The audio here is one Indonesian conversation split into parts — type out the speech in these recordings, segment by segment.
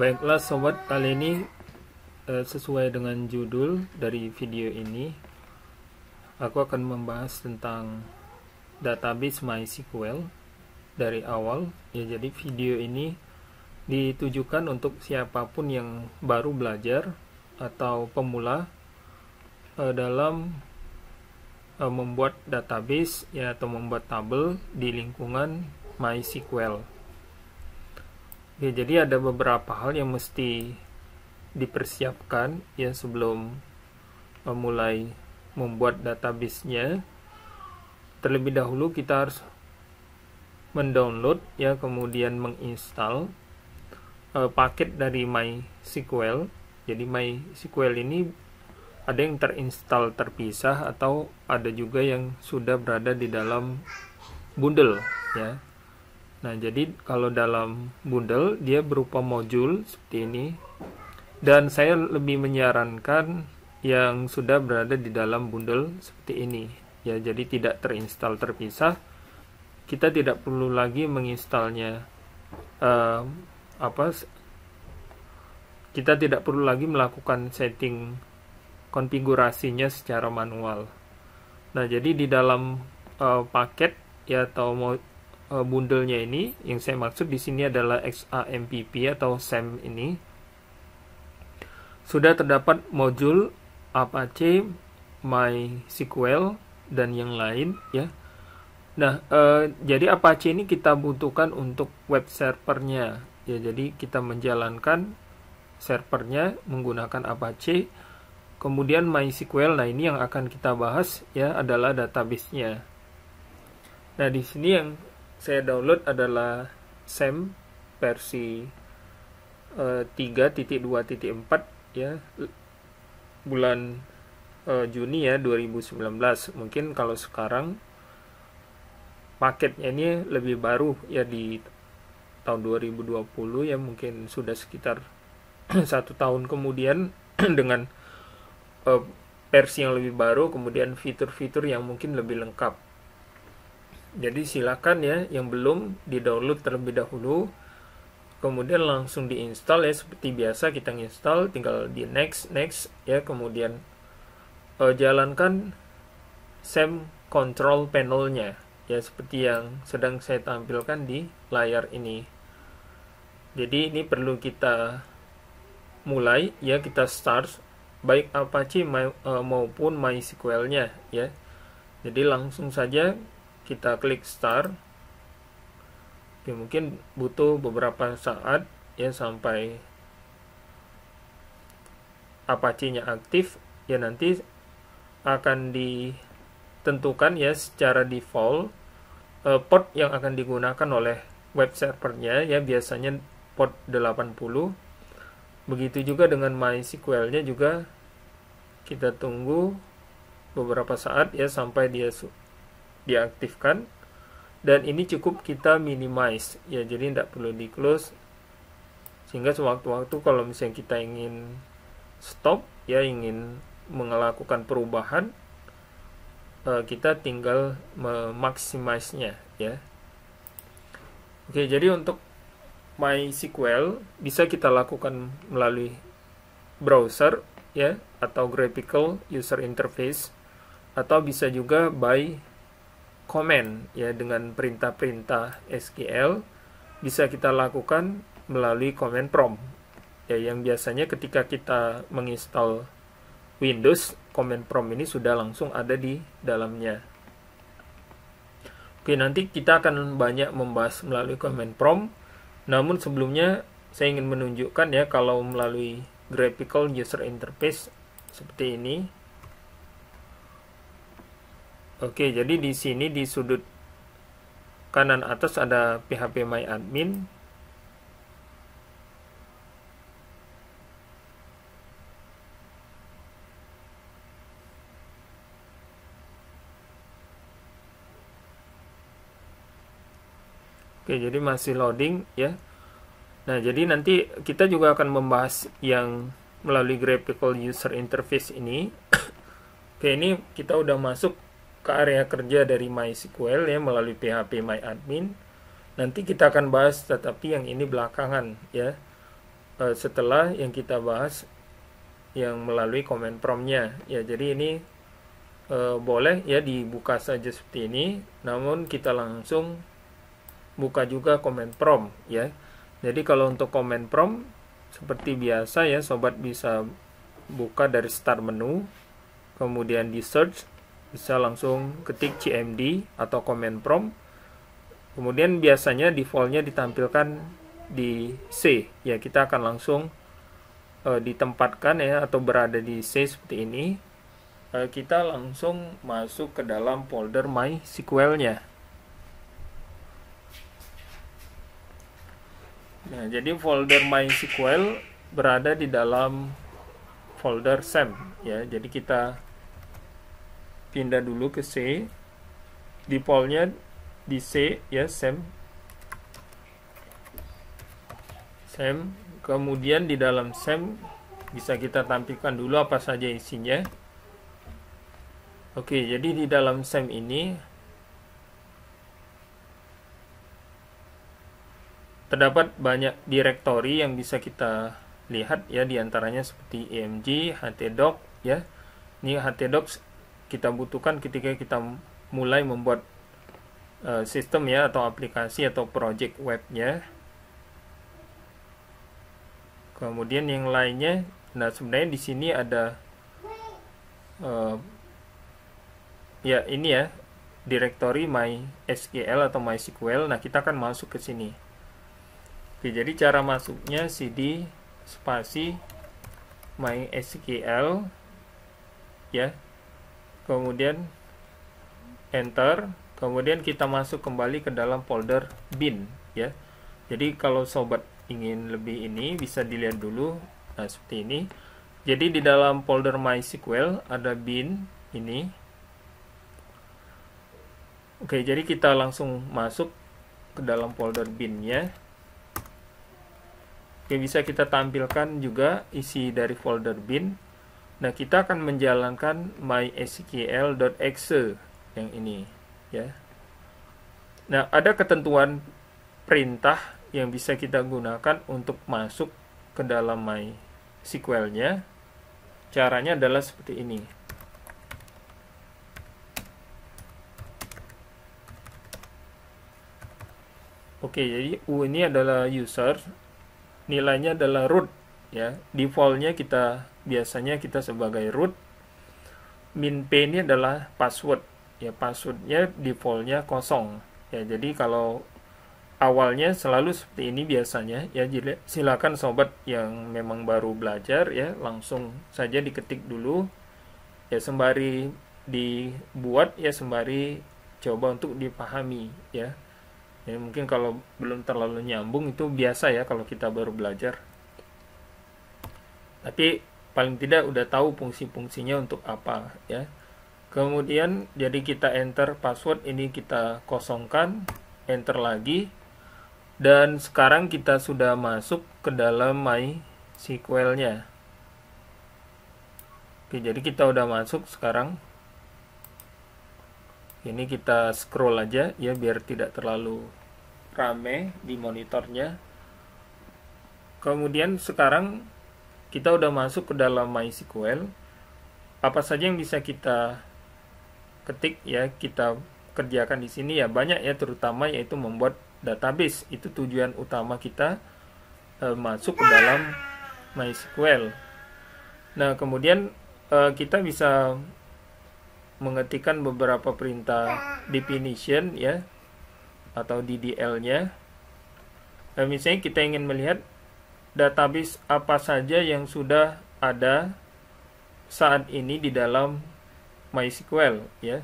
Baiklah sobat, kali ini sesuai dengan judul dari video ini, aku akan membahas tentang database MySQL dari awal. Ya, jadi video ini ditujukan untuk siapapun yang baru belajar atau pemula dalam membuat database ya, atau membuat tabel di lingkungan MySQL. Ya, jadi ada beberapa hal yang mesti dipersiapkan ya sebelum mulai membuat database-nya. Terlebih dahulu kita harus mendownload ya, kemudian menginstal paket dari MySQL. Jadi MySQL ini ada yang terinstall terpisah atau ada juga yang sudah berada di dalam bundle ya. Nah, jadi kalau dalam bundle dia berupa modul seperti ini, dan saya lebih menyarankan yang sudah berada di dalam bundle seperti ini ya. Jadi tidak terinstall terpisah, kita tidak perlu lagi menginstalnya kita tidak perlu lagi melakukan setting konfigurasinya secara manual. Nah, jadi di dalam paket ya atau bundlenya ini, yang saya maksud di sini adalah XAMPP atau SAM ini, sudah terdapat modul Apache, MySQL dan yang lain ya. Nah, jadi Apache ini kita butuhkan untuk web servernya ya. Jadi kita menjalankan servernya menggunakan Apache. Kemudian MySQL, nah ini yang akan kita bahas ya, adalah database-nya. Nah, di sini yang saya download adalah SAM versi 3.2.4 ya, bulan Juni ya 2019. Mungkin kalau sekarang paketnya ini lebih baru ya, di tahun 2020 ya, mungkin sudah sekitar 1 tahun kemudian dengan versi yang lebih baru, kemudian fitur-fitur yang mungkin lebih lengkap. Jadi silakan ya, yang belum di-download terlebih dahulu, kemudian langsung diinstal ya, seperti biasa kita install, tinggal di next ya, kemudian jalankan SAM control panel-nya ya, seperti yang sedang saya tampilkan di layar ini. Jadi ini perlu kita mulai ya, kita start baik Apache maupun MySQL-nya ya. Jadi langsung saja kita klik start. Oke, mungkin butuh beberapa saat ya sampai Apache-nya aktif ya. Nanti akan ditentukan ya secara default port yang akan digunakan oleh web servernya ya, biasanya port 80. Begitu juga dengan MySQL-nya juga, kita tunggu beberapa saat ya sampai dia diaktifkan. Dan ini cukup kita minimize ya, jadi tidak perlu di close, sehingga sewaktu-waktu kalau misalnya kita ingin stop ya, ingin melakukan perubahan, kita tinggal memaksimasinya ya. Oke, jadi untuk MySQL bisa kita lakukan melalui browser ya, atau graphical user interface, atau bisa juga by command ya, dengan perintah-perintah SQL bisa kita lakukan melalui command prompt ya, yang biasanya ketika kita menginstal Windows, command prompt ini sudah langsung ada di dalamnya. Oke, nanti kita akan banyak membahas melalui command prompt, namun sebelumnya saya ingin menunjukkan ya, kalau melalui graphical user interface seperti ini. Oke, jadi di sini di sudut kanan atas ada phpMyAdmin. Oke, jadi masih loading ya. Nah, jadi nanti kita juga akan membahas yang melalui graphical user interface ini. Oke, ini kita udah masuk ke area kerja dari MySQL ya, melalui phpMyAdmin. Nanti kita akan bahas, tetapi yang ini belakangan ya. setelah yang kita bahas yang melalui command prompt-nya ya. Jadi ini boleh ya dibuka saja seperti ini, namun kita langsung buka juga command prompt ya. Jadi kalau untuk command prompt seperti biasa ya, sobat bisa buka dari start menu, kemudian di search bisa langsung ketik cmd atau command prompt, kemudian biasanya defaultnya ditampilkan di C ya. Kita akan langsung ditempatkan ya atau berada di C seperti ini. Kita langsung masuk ke dalam folder MySQL-nya. Nah, jadi folder MySQL berada di dalam folder SAM ya. Jadi kita pindah dulu ke C. Defaultnya di C ya, SAM. Kemudian di dalam SAM bisa kita tampilkan dulu apa saja isinya. Oke, jadi di dalam SAM ini terdapat banyak direktori yang bisa kita lihat ya, diantaranya seperti emg, htdoc ya. Ini htdoc kita butuhkan ketika kita mulai membuat sistem ya, atau aplikasi atau project webnya. Kemudian yang lainnya, nah sebenarnya di sini ada ya ini ya, direktori MySQL atau MySQL. Nah, kita akan masuk ke sini. Oke, jadi cara masuknya cd spasi MySQL ya. Kemudian enter, kemudian kita masuk kembali ke dalam folder bin ya. Jadi kalau sobat ingin lebih ini bisa dilihat dulu. Nah, seperti ini. Jadi di dalam folder MySQL ada bin ini. Oke, jadi kita langsung masuk ke dalam folder bin-nya. Oke, bisa kita tampilkan juga isi dari folder bin. Nah, kita akan menjalankan mysql.exe yang ini ya. Nah, ada ketentuan perintah yang bisa kita gunakan untuk masuk ke dalam MySQL-nya. Caranya adalah seperti ini. Oke, jadi U ini adalah user, nilainya adalah root ya. Defaultnya biasanya kita sebagai root. Min P ini adalah password ya, passwordnya defaultnya kosong ya. Jadi kalau awalnya selalu seperti ini biasanya ya. Jadi silakan sobat yang memang baru belajar ya, langsung saja diketik dulu ya, sembari dibuat ya, sembari coba untuk dipahami ya. Ya, mungkin kalau belum terlalu nyambung itu biasa ya kalau kita baru belajar. Tapi paling tidak udah tahu fungsi-fungsinya untuk apa ya. Kemudian jadi kita enter password ini, kita kosongkan, enter lagi. Dan sekarang kita sudah masuk ke dalam MySQL-nya. Oke, jadi kita udah masuk sekarang. Ini kita scroll aja ya biar tidak terlalu rame di monitornya. Kemudian sekarang kita udah masuk ke dalam MySQL. Apa saja yang bisa kita ketik ya, kita kerjakan di sini ya, banyak ya, terutama yaitu membuat database. Itu tujuan utama kita masuk ke dalam MySQL. Nah, kemudian kita bisa mengetikkan beberapa perintah definition ya, atau DDL-nya. Misalnya kita ingin melihat database apa saja yang sudah ada saat ini di dalam MySQL ya.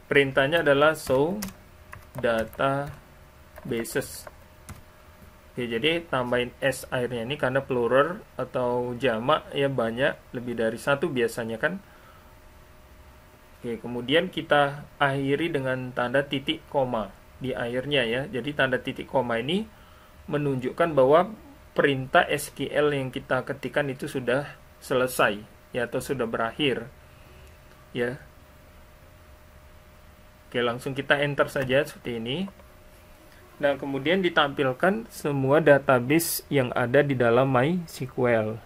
Perintahnya adalah show databases. Oke, jadi tambahin s akhirnya ini karena plural atau jamak ya, banyak, lebih dari satu biasanya kan. Oke, kemudian kita akhiri dengan tanda titik koma di akhirnya ya. Jadi tanda titik koma ini menunjukkan bahwa perintah SQL yang kita ketikkan itu sudah selesai ya, atau sudah berakhir ya. Oke, langsung kita enter saja seperti ini. Nah, kemudian ditampilkan semua database yang ada di dalam MySQL.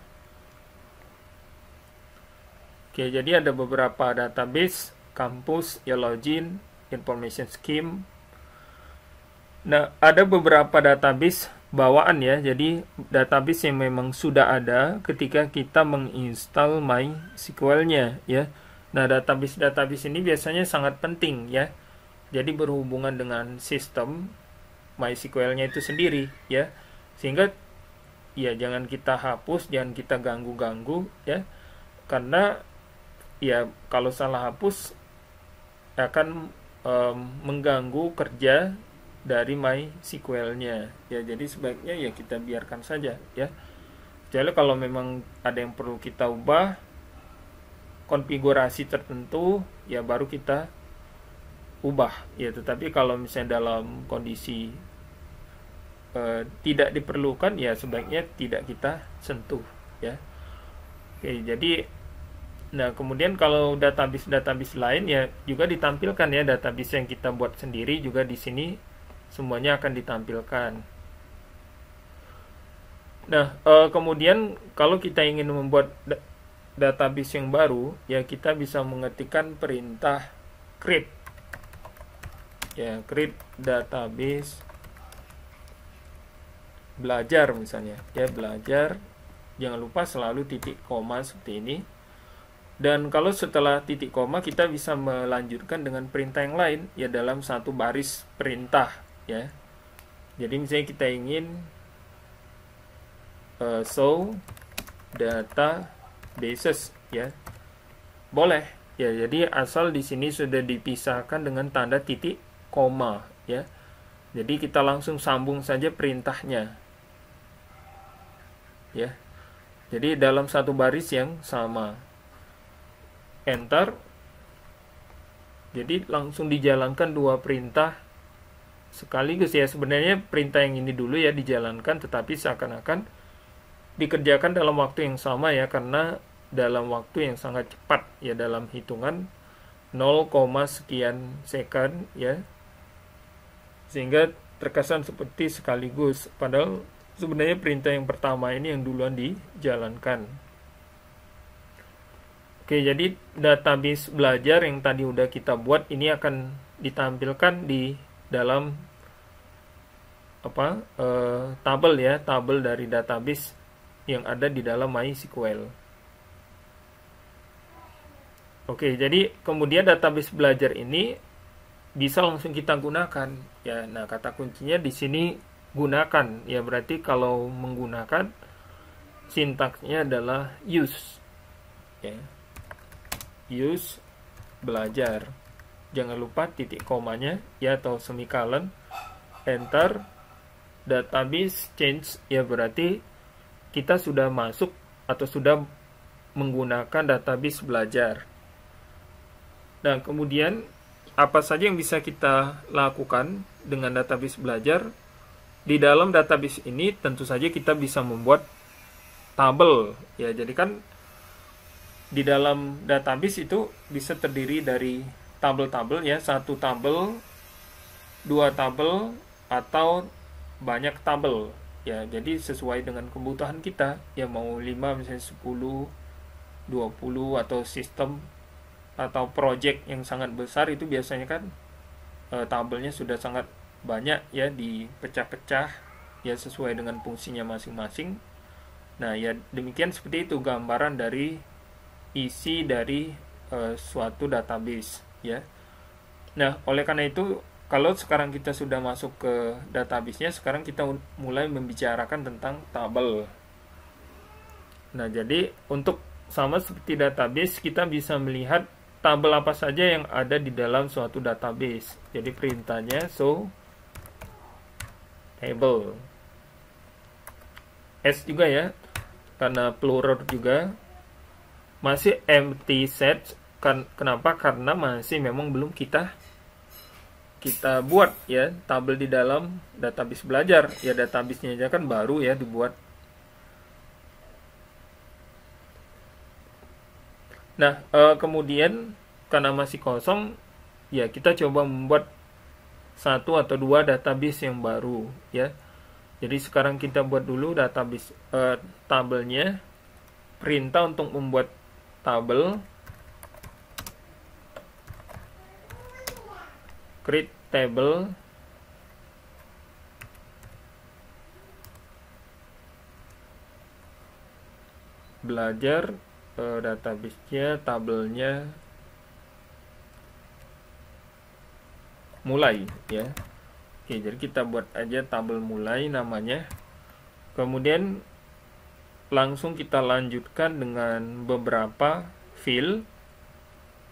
Oke, jadi ada beberapa database, kampus, ya login, information scheme. Nah, ada beberapa database bawaan ya. Jadi database yang memang sudah ada ketika kita menginstal MySQL-nya ya. Nah, database ini biasanya sangat penting ya. Jadi berhubungan dengan sistem MySQL-nya itu sendiri ya. Sehingga ya jangan kita hapus, jangan kita ganggu-ganggu ya. Karena ya kalau salah hapus akan mengganggu kerja dari MySQL-nya ya. Jadi sebaiknya ya kita biarkan saja ya. Jadi kalau memang ada yang perlu kita ubah konfigurasi tertentu ya baru kita ubah ya. Tetapi kalau misalnya dalam kondisi tidak diperlukan ya sebaiknya tidak kita sentuh ya. Oke, jadi nah kemudian kalau database lain ya juga ditampilkan ya, database yang kita buat sendiri juga di sini semuanya akan ditampilkan. Nah, kemudian kalau kita ingin membuat database yang baru ya kita bisa mengetikkan perintah create ya, create database belajar misalnya ya, belajar, jangan lupa selalu titik koma seperti ini. Dan kalau setelah titik koma kita bisa melanjutkan dengan perintah yang lain ya dalam satu baris perintah ya. Jadi misalnya kita ingin show databases ya, boleh ya. Jadi asal di sini sudah dipisahkan dengan tanda titik koma ya. Jadi kita langsung sambung saja perintahnya ya. Jadi dalam satu baris yang sama, enter. Jadi langsung dijalankan dua perintah sekaligus ya. Sebenarnya perintah yang ini dulu ya dijalankan, tetapi seakan-akan dikerjakan dalam waktu yang sama ya, karena dalam waktu yang sangat cepat ya, dalam hitungan 0, sekian second ya, sehingga terkesan seperti sekaligus, padahal sebenarnya perintah yang pertama ini yang duluan dijalankan. Oke, jadi database belajar yang tadi udah kita buat ini akan ditampilkan di dalam tabel ya, tabel dari database yang ada di dalam MySQL. Oke, jadi kemudian database belajar ini bisa langsung kita gunakan ya. Nah, kata kuncinya di sini gunakan ya, berarti kalau menggunakan sintaksnya adalah use ya, use belajar, jangan lupa titik komanya ya atau semicolon, enter, database change ya, berarti kita sudah masuk atau sudah menggunakan database belajar. Nah, kemudian apa saja yang bisa kita lakukan dengan database belajar? Di dalam database ini tentu saja kita bisa membuat tabel ya. Jadi kan di dalam database itu bisa terdiri dari tabel-tabel ya, satu tabel, dua tabel, atau banyak tabel ya. Jadi sesuai dengan kebutuhan kita ya, mau 5 misalnya 10, 20, atau sistem atau project yang sangat besar itu biasanya kan tabelnya sudah sangat banyak ya, dipecah-pecah ya sesuai dengan fungsinya masing-masing. Nah ya demikian, seperti itu gambaran dari isi dari suatu database ya. Nah oleh karena itu kalau sekarang kita sudah masuk ke database-nya, sekarang kita mulai membicarakan tentang tabel. Nah jadi untuk sama seperti database, kita bisa melihat tabel apa saja yang ada di dalam suatu database. Jadi perintahnya show table. S juga ya, karena plural juga. Masih empty set. Kenapa? Karena masih memang belum kita buat ya tabel di dalam database belajar. Ya database-nya aja kan baru ya dibuat. Nah, kemudian karena masih kosong, ya kita coba membuat satu atau dua database yang baru ya. Jadi sekarang kita buat dulu database tabelnya. Perintah untuk membuat tabel create table belajar database-nya, tabelnya mulai ya. Oke, jadi kita buat aja tabel mulai namanya. Kemudian langsung kita lanjutkan dengan beberapa field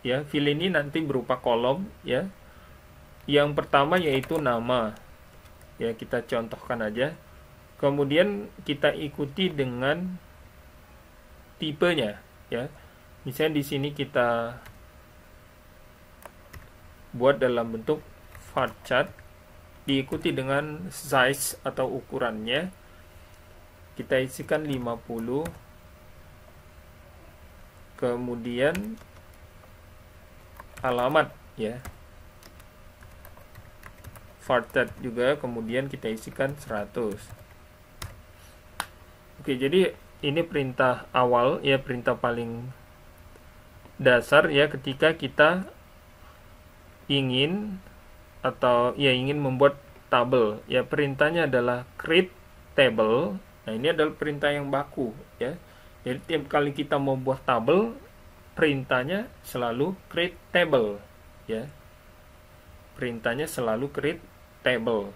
ya. Field ini nanti berupa kolom ya. Yang pertama yaitu nama ya, kita contohkan aja. Kemudian kita ikuti dengan tipenya ya. Misalnya di sini kita buat dalam bentuk varchar, diikuti dengan size atau ukurannya. Kita isikan 50. Kemudian alamat ya. Varchar juga kemudian kita isikan 100. Oke, jadi ini perintah awal ya, perintah paling dasar ya ketika kita ingin atau ya ingin membuat tabel ya. Perintahnya adalah create table. Nah, ini adalah perintah yang baku ya. Jadi tiap kali kita mau buat tabel, perintahnya selalu create table ya. Perintahnya selalu create table.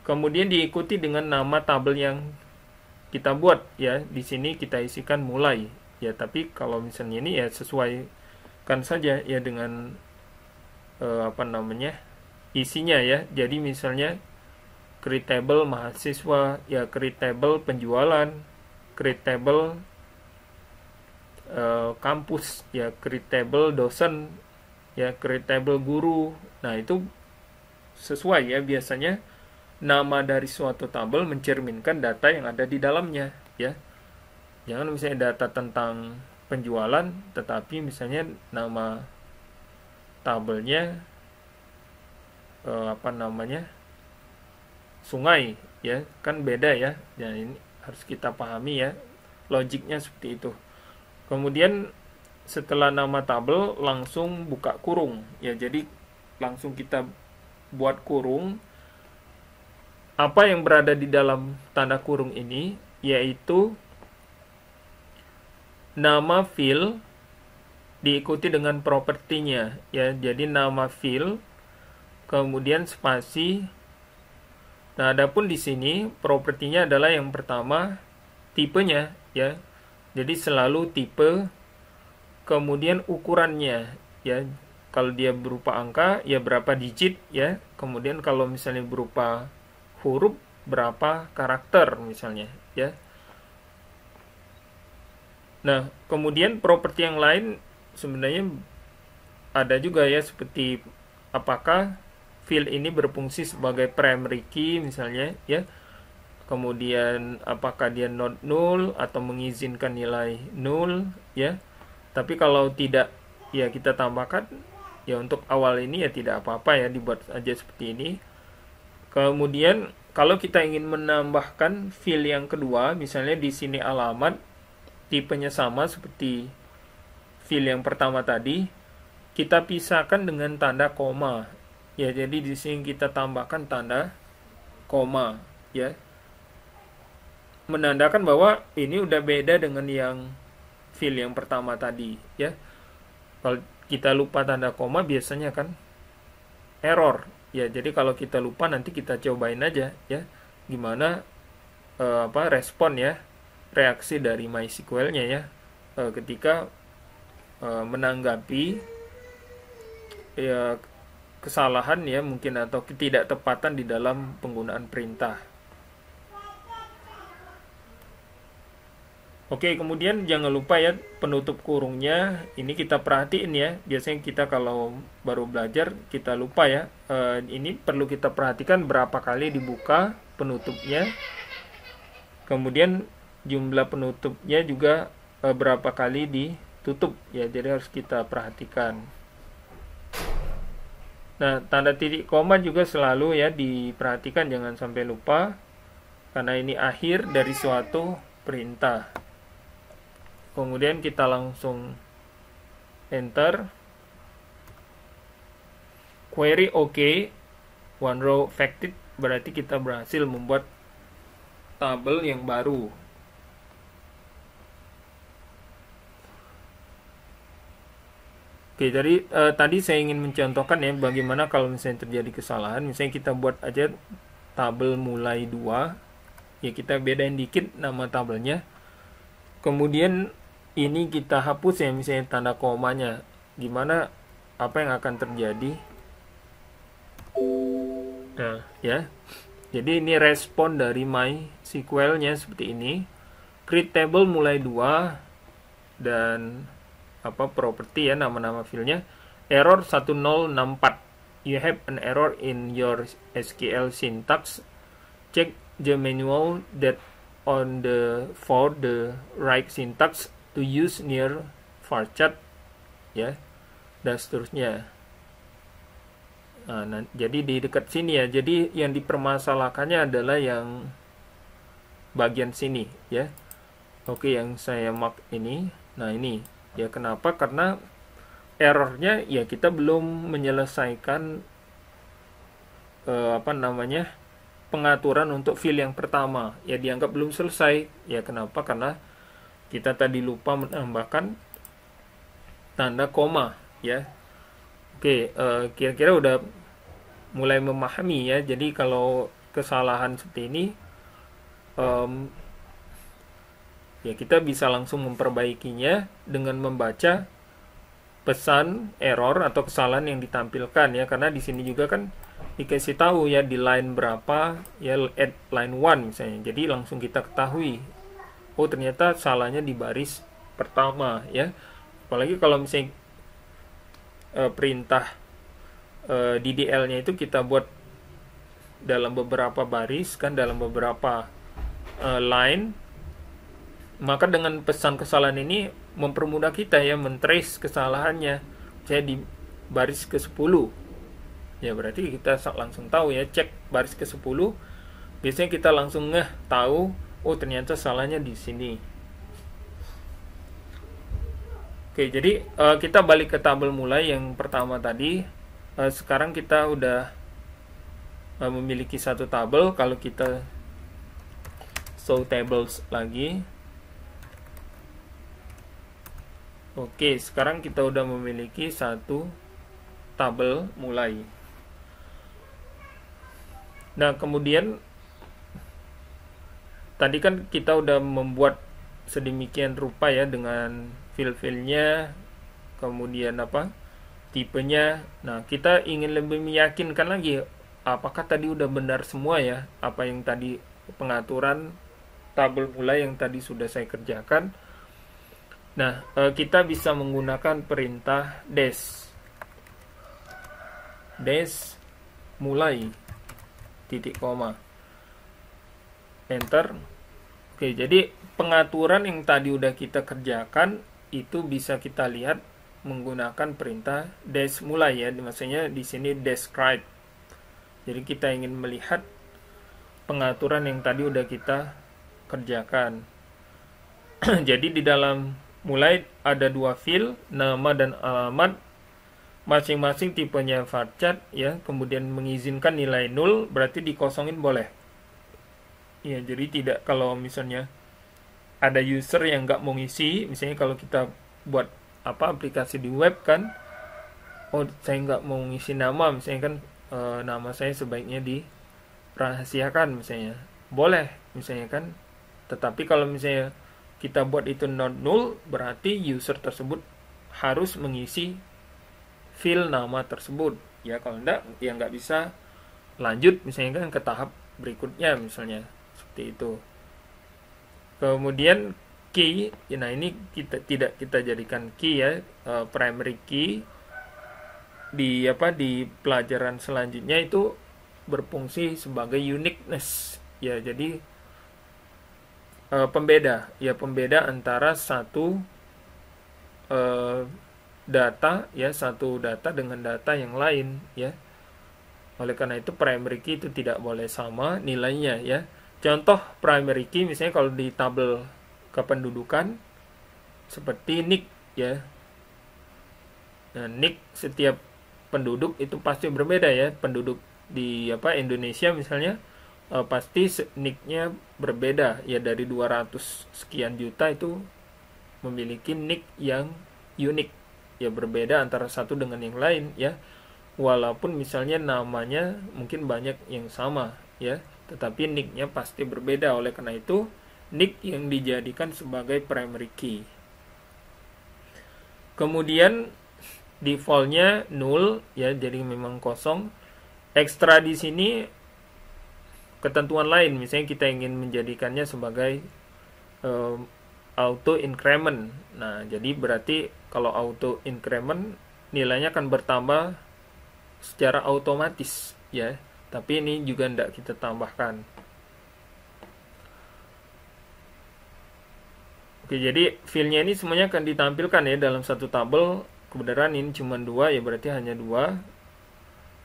Kemudian diikuti dengan nama tabel yang kita buat ya. Di sini kita isikan mulai ya, tapi kalau misalnya ini ya sesuaikan saja ya dengan isinya ya. Jadi misalnya create table mahasiswa ya, create table penjualan, create table kampus ya, create table dosen ya, create table guru. Nah, itu sesuai ya, biasanya nama dari suatu tabel mencerminkan data yang ada di dalamnya ya. Jangan misalnya data tentang penjualan tetapi misalnya nama tabelnya sungai ya, kan beda ya. Ya, ini harus kita pahami ya, logiknya seperti itu. Kemudian setelah nama tabel langsung buka kurung ya. Jadi langsung kita buat kurung. Apa yang berada di dalam tanda kurung ini yaitu nama field diikuti dengan propertinya ya. Jadi nama field kemudian spasi. Nah, adapun di sini propertinya adalah yang pertama tipenya ya. Jadi selalu tipe, kemudian ukurannya ya. Kalau dia berupa angka ya berapa digit ya. Kemudian kalau misalnya berupa huruf berapa karakter misalnya ya. Nah, kemudian properti yang lain sebenarnya ada juga ya, seperti apakah field ini berfungsi sebagai primary key misalnya ya. Kemudian apakah dia not null atau mengizinkan nilai null ya. Tapi kalau tidak ya kita tambahkan ya, untuk awal ini ya tidak apa-apa ya, dibuat aja seperti ini. Kemudian kalau kita ingin menambahkan field yang kedua, misalnya di sini alamat tipenya sama seperti field yang pertama tadi, kita pisahkan dengan tanda koma. Ya, jadi di sini kita tambahkan tanda koma ya. Menandakan bahwa ini udah beda dengan yang field yang pertama tadi ya. Kalau kita lupa tanda koma biasanya kan error. Ya, jadi kalau kita lupa nanti kita cobain aja ya. Gimana respon ya, reaksi dari MySQL-nya ya ketika menanggapi ya kesalahan ya mungkin atau ketidaktepatan di dalam penggunaan perintah. Oke, kemudian jangan lupa ya penutup kurungnya. Ini kita perhatiin ya. Biasanya kita kalau baru belajar kita lupa ya. Ini perlu kita perhatikan berapa kali dibuka penutupnya. Kemudian jumlah penutupnya juga berapa kali ditutup ya. Jadi harus kita perhatikan. Nah, tanda titik koma juga selalu ya diperhatikan, jangan sampai lupa, karena ini akhir dari suatu perintah. Kemudian kita langsung enter. Query OK, one row affected, berarti kita berhasil membuat tabel yang baru. Oke, jadi tadi saya ingin mencontohkan ya bagaimana kalau misalnya terjadi kesalahan. Misalnya kita buat aja tabel mulai 2, ya kita bedain dikit nama tabelnya. Kemudian ini kita hapus ya, misalnya tanda komanya. Gimana, apa yang akan terjadi? Nah, ya. Jadi ini respon dari MySQL-nya seperti ini. Create table mulai 2 dan property ya, nama-nama filenya. Error 1064. You have an error in your SQL syntax. Check the manual that on for the right syntax to use near varchar ya, dan seterusnya. Nah, jadi di dekat sini ya. Jadi yang dipermasalahkannya adalah yang bagian sini ya. Oke, yang saya mark ini. Nah, ini ya, kenapa? Karena errornya ya kita belum menyelesaikan pengaturan untuk field yang pertama. Ya dianggap belum selesai. Ya kenapa? Karena kita tadi lupa menambahkan tanda koma ya. Oke, kira-kira udah mulai memahami ya. Jadi kalau kesalahan seperti ini ya kita bisa langsung memperbaikinya dengan membaca pesan error atau kesalahan yang ditampilkan ya, karena di sini juga kan dikasih tahu ya di line berapa ya, at line 1 misalnya. Jadi langsung kita ketahui, oh ternyata salahnya di baris pertama ya. Apalagi kalau misalnya perintah DDL-nya itu kita buat dalam beberapa baris kan, dalam beberapa line, maka dengan pesan kesalahan ini mempermudah kita ya mentrace kesalahannya. Saya di baris ke-10 ya, berarti kita langsung tahu ya, cek baris ke-10, biasanya kita langsung tahu, oh ternyata salahnya di sini. Oke, jadi kita balik ke tabel mulai yang pertama tadi. Sekarang kita udah memiliki satu tabel. Kalau kita show tables lagi, oke, sekarang kita udah memiliki satu tabel mulai. Nah, kemudian tadi kan kita udah membuat sedemikian rupa ya dengan fill-fillnya, kemudian tipenya. Nah, kita ingin lebih meyakinkan lagi apakah tadi udah benar semua ya, apa yang tadi pengaturan tabel mulai yang tadi sudah saya kerjakan. Nah, kita bisa menggunakan perintah dash mulai titik koma, enter. Oke, jadi pengaturan yang tadi udah kita kerjakan itu bisa kita lihat menggunakan perintah dash mulai ya, maksudnya di sini describe. Jadi kita ingin melihat pengaturan yang tadi udah kita kerjakan. Jadi di dalam mulai ada dua field, nama dan alamat, masing-masing tipenya varchar ya, kemudian mengizinkan nilai 0, berarti dikosongin boleh ya. Jadi tidak, kalau misalnya ada user yang nggak mau ngisi, misalnya kalau kita buat aplikasi di web kan, oh saya nggak mau ngisi nama misalnya kan, nama saya sebaiknya dirahasiakan misalnya, boleh misalnya kan. Tetapi kalau misalnya kita buat itu not null, berarti user tersebut harus mengisi field nama tersebut ya. Kalau enggak ya nggak bisa lanjut misalnya kan ke tahap berikutnya misalnya, seperti itu. Kemudian key, nah ini tidak kita jadikan key ya, primary key di pelajaran selanjutnya itu berfungsi sebagai uniqueness ya. Jadi pembeda antara satu data ya, satu data dengan data yang lain ya. Oleh karena itu primary key itu tidak boleh sama nilainya ya. Contoh primary key misalnya kalau di tabel kependudukan seperti nick ya. Nah, nick setiap penduduk itu pasti berbeda ya. Penduduk di Indonesia misalnya pasti nicknya berbeda ya, dari 200 sekian juta itu memiliki nick yang unik ya, berbeda antara satu dengan yang lain ya. Walaupun misalnya namanya mungkin banyak yang sama ya, tetapi nicknya pasti berbeda. Oleh karena itu nick yang dijadikan sebagai primary key. Kemudian defaultnya null ya, jadi memang kosong. Ekstra di sini ketentuan lain, misalnya kita ingin menjadikannya sebagai auto increment. Nah, jadi berarti kalau auto increment nilainya akan bertambah secara otomatis ya. Tapi ini juga tidak kita tambahkan. Oke, jadi fieldnya ini semuanya akan ditampilkan ya dalam satu tabel. Kebenaran ini cuma 2 ya, berarti hanya 2.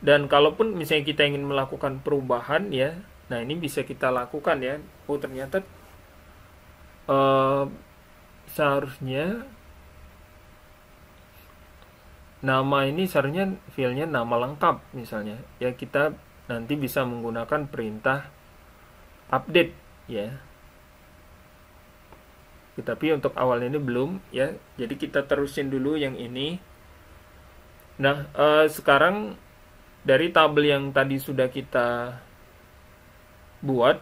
Dan kalaupun misalnya kita ingin melakukan perubahan ya, nah ini bisa kita lakukan ya. Oh ternyata seharusnya nama ini seharusnya fieldnya nama lengkap misalnya ya, kita nanti bisa menggunakan perintah update ya. Tapi untuk awal ini belum ya, jadi kita terusin dulu yang ini. Nah sekarang dari tabel yang tadi sudah kita buat,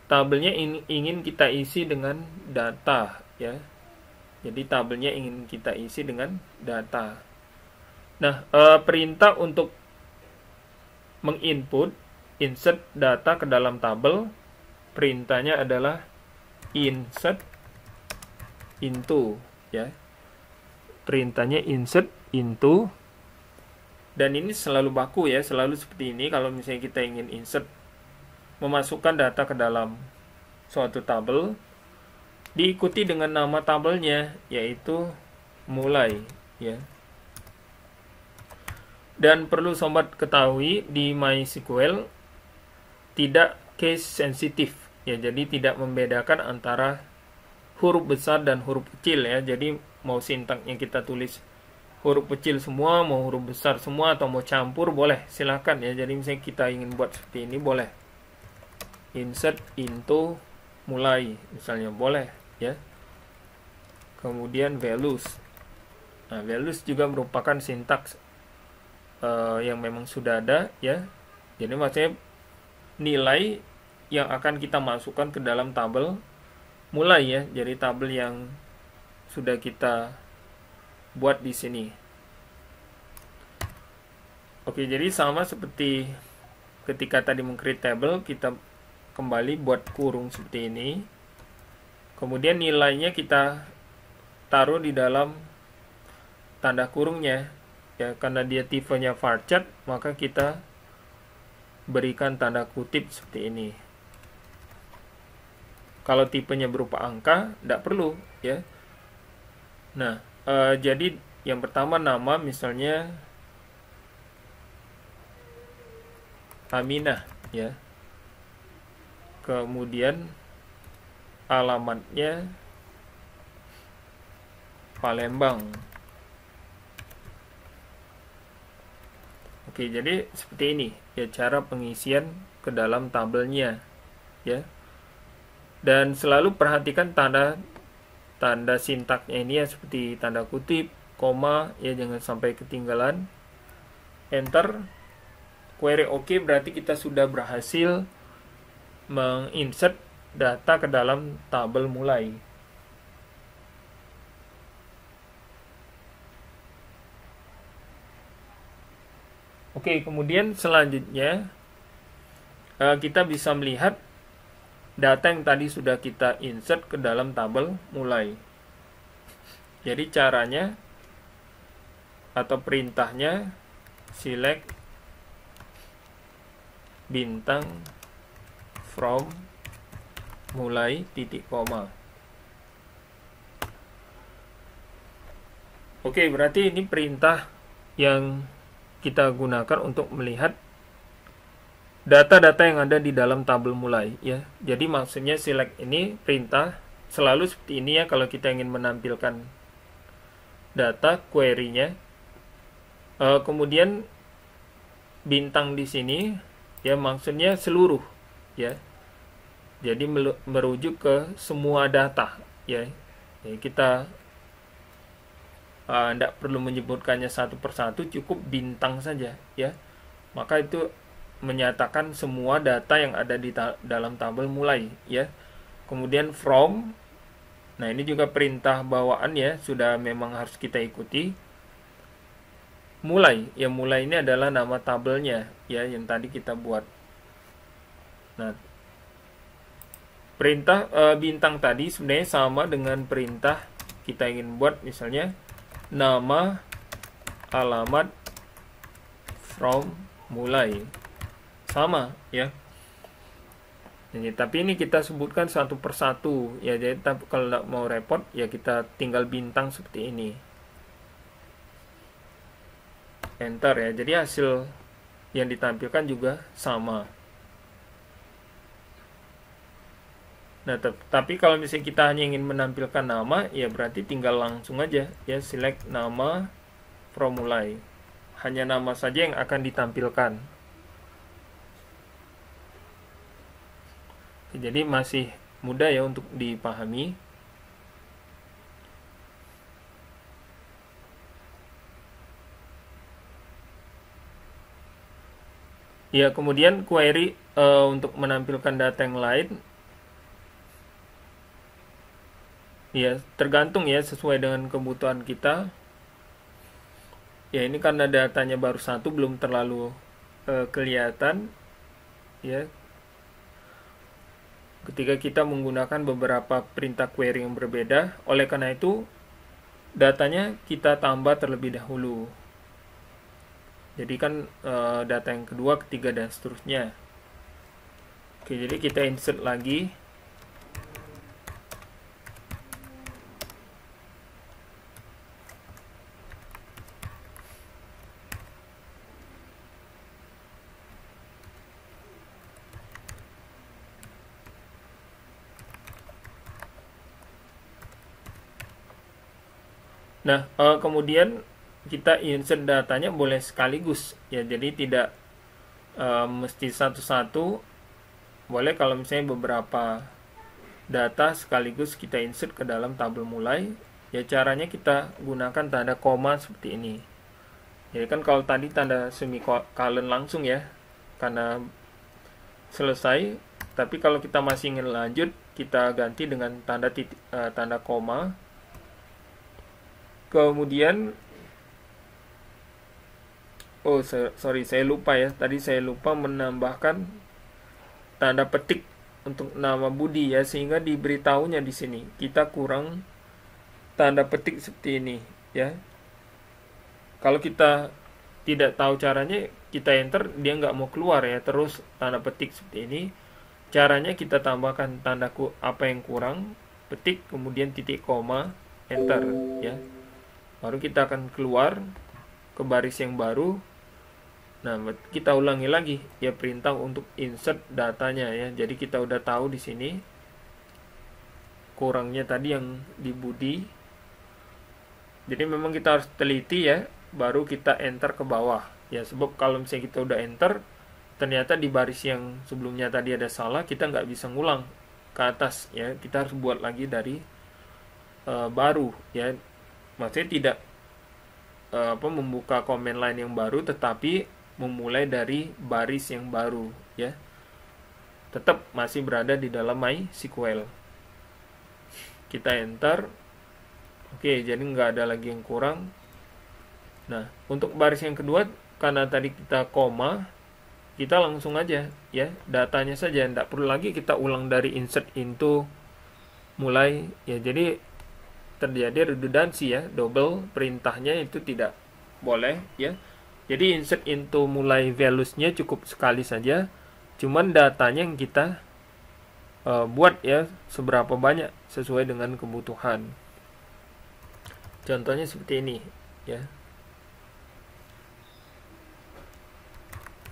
tabelnya ingin kita isi dengan data ya. Jadi tabelnya ingin kita isi dengan data. Nah, perintah untuk menginput insert data ke dalam tabel, perintahnya adalah insert into ya. Perintahnya insert into. Dan ini selalu baku ya, selalu seperti ini kalau misalnya kita ingin insert, memasukkan data ke dalam suatu tabel, diikuti dengan nama tabelnya, yaitu mulai ya. Dan perlu sobat ketahui, di MySQL tidak case sensitive ya, jadi tidak membedakan antara huruf besar dan huruf kecil ya. Jadi mau sintaknya kita tulis huruf kecil semua, mau huruf besar semua, atau mau campur boleh, silakan ya. Jadi misalnya kita ingin buat seperti ini boleh, insert into mulai misalnya boleh ya. Kemudian values. Nah, values juga merupakan sintaks yang memang sudah ada ya. Jadi maksudnya nilai yang akan kita masukkan ke dalam tabel mulai ya. Jadi tabel yang sudah kita buat di sini. Oke, jadi sama seperti ketika tadi meng-create table, kita kembali buat kurung seperti ini. Kemudian nilainya kita taruh di dalam tanda kurungnya ya, karena dia tipenya varchar, maka kita berikan tanda kutip seperti ini. Kalau tipenya berupa angka, tidak perlu ya. Nah, jadi yang pertama nama, misalnya Aminah ya. Kemudian alamatnya Palembang. Oke, jadi seperti ini ya cara pengisian ke dalam tabelnya ya. Dan selalu perhatikan tanda sintaknya ini ya, seperti tanda kutip, koma ya, jangan sampai ketinggalan. Enter. Query oke, berarti kita sudah berhasil menginsert data ke dalam tabel mulai. Oke, kemudian selanjutnya kita bisa melihat data yang tadi sudah kita insert ke dalam tabel mulai. Jadi caranya atau perintahnya select bintang from mulai titik koma. Oke, berarti ini perintah yang kita gunakan untuk melihat data-data yang ada di dalam tabel mulai ya. Jadi maksudnya select ini perintah selalu seperti ini ya kalau kita ingin menampilkan data query-nya. Kemudian bintang di sini ya maksudnya seluruh ya. Jadi merujuk ke semua data ya. Jadi kita tidak perlu menyebutkannya satu persatu, cukup bintang saja ya. Maka itu menyatakan semua data yang ada di dalam tabel mulai ya. Kemudian from, nah ini juga perintah bawaan ya, sudah memang harus kita ikuti. Mulai, ya mulai ini adalah nama tabelnya ya yang tadi kita buat. Nah, perintah bintang tadi sebenarnya sama dengan perintah kita ingin buat misalnya nama alamat from mulai. Sama ya. Jadi, tapi ini kita sebutkan satu persatu ya. Jadi kalau tidak mau repot ya kita tinggal bintang seperti ini. Enter ya. Jadi hasil yang ditampilkan juga sama. Nah, tapi kalau misalnya kita hanya ingin menampilkan nama ya berarti tinggal langsung aja ya select nama from mulai. Hanya nama saja yang akan ditampilkan. Jadi masih mudah ya untuk dipahami. Ya, kemudian query untuk menampilkan data yang lain. Ya, tergantung ya sesuai dengan kebutuhan kita. Ya, ini karena datanya baru satu belum terlalu kelihatan ya. Ketika kita menggunakan beberapa perintah query yang berbeda, oleh karena itu datanya kita tambah terlebih dahulu. Jadi kan data yang kedua, ketiga dan seterusnya. Oke, jadi kita insert lagi. Nah, kemudian kita insert datanya boleh sekaligus ya, jadi tidak mesti satu-satu. Boleh kalau misalnya beberapa data sekaligus kita insert ke dalam tabel mulai ya. Caranya kita gunakan tanda koma seperti ini. Jadi kan kalau tadi tanda semicolon langsung ya karena selesai, tapi kalau kita masih ingin lanjut kita ganti dengan tanda koma. Kemudian sorry saya lupa ya, tadi saya lupa menambahkan tanda petik untuk nama Budi ya, sehingga diberitahunya di sini kita kurang tanda petik seperti ini ya. Kalau kita tidak tahu caranya, kita enter dia nggak mau keluar ya, terus tanda petik seperti ini. Caranya kita tambahkan tandaku apa yang kurang, petik, kemudian titik koma, enter ya. Baru kita akan keluar ke baris yang baru. Nah, kita ulangi lagi ya perintah untuk insert datanya ya. Jadi kita udah tahu di sini kurangnya tadi yang di Budi. Jadi memang kita harus teliti ya, baru kita enter ke bawah ya. Sebab kalau misalnya kita udah enter, ternyata di baris yang sebelumnya tadi ada salah, kita nggak bisa ngulang ke atas ya. Kita harus buat lagi dari baru ya. Maksudnya tidak membuka comment line yang baru, tetapi memulai dari baris yang baru ya. Tetap masih berada di dalam MySQL. Kita enter. Oke, jadi nggak ada lagi yang kurang. Nah, untuk baris yang kedua, karena tadi kita koma, kita langsung aja ya datanya saja, tidak perlu lagi kita ulang dari insert into mulai ya. Jadi terjadi redundansi ya, double perintahnya itu tidak boleh ya. Jadi insert into mulai values-nya cukup sekali saja, cuman datanya yang kita buat ya seberapa banyak sesuai dengan kebutuhan. Contohnya seperti ini ya.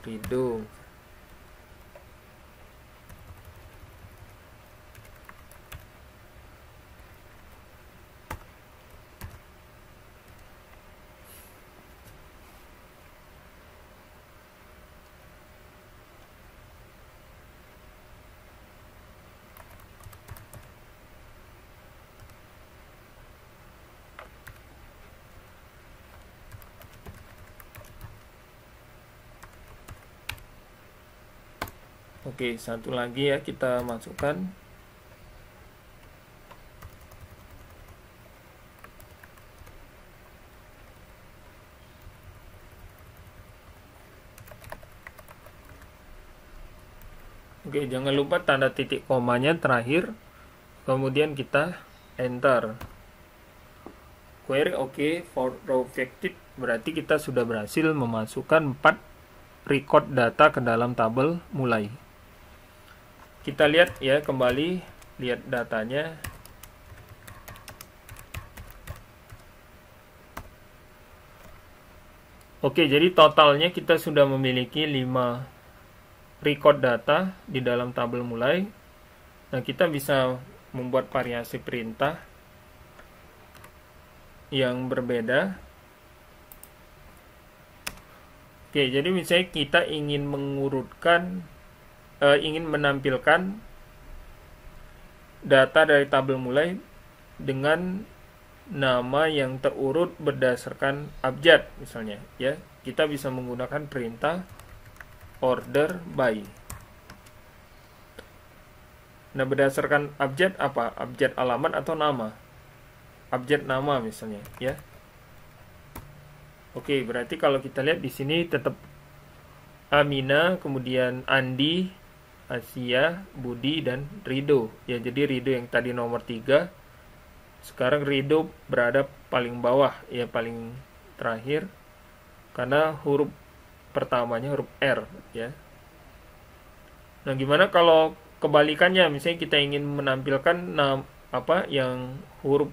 Rido. Oke, satu lagi ya kita masukkan. Oke, jangan lupa tanda titik komanya terakhir. Kemudian kita enter. Query oke, for row affected, berarti kita sudah berhasil memasukkan 4 record data ke dalam tabel mulai. Kita lihat ya, kembali lihat datanya. Oke, jadi totalnya kita sudah memiliki 5 record data di dalam tabel mulai. Nah, kita bisa membuat variasi perintah yang berbeda. Oke, jadi misalnya kita ingin mengurutkan ingin menampilkan data dari tabel mulai dengan nama yang terurut berdasarkan abjad misalnya ya, kita bisa menggunakan perintah order by. Nah, berdasarkan abjad apa? Abjad alamat atau nama? Abjad nama misalnya ya. Oke, berarti kalau kita lihat di sini tetap Amina, kemudian Andi, Asia, Budi, dan Rido. Ya, jadi Rido yang tadi nomor 3, sekarang Rido berada paling bawah, ya paling terakhir, karena huruf pertamanya huruf R, ya. Nah, gimana kalau kebalikannya? Misalnya kita ingin menampilkan yang huruf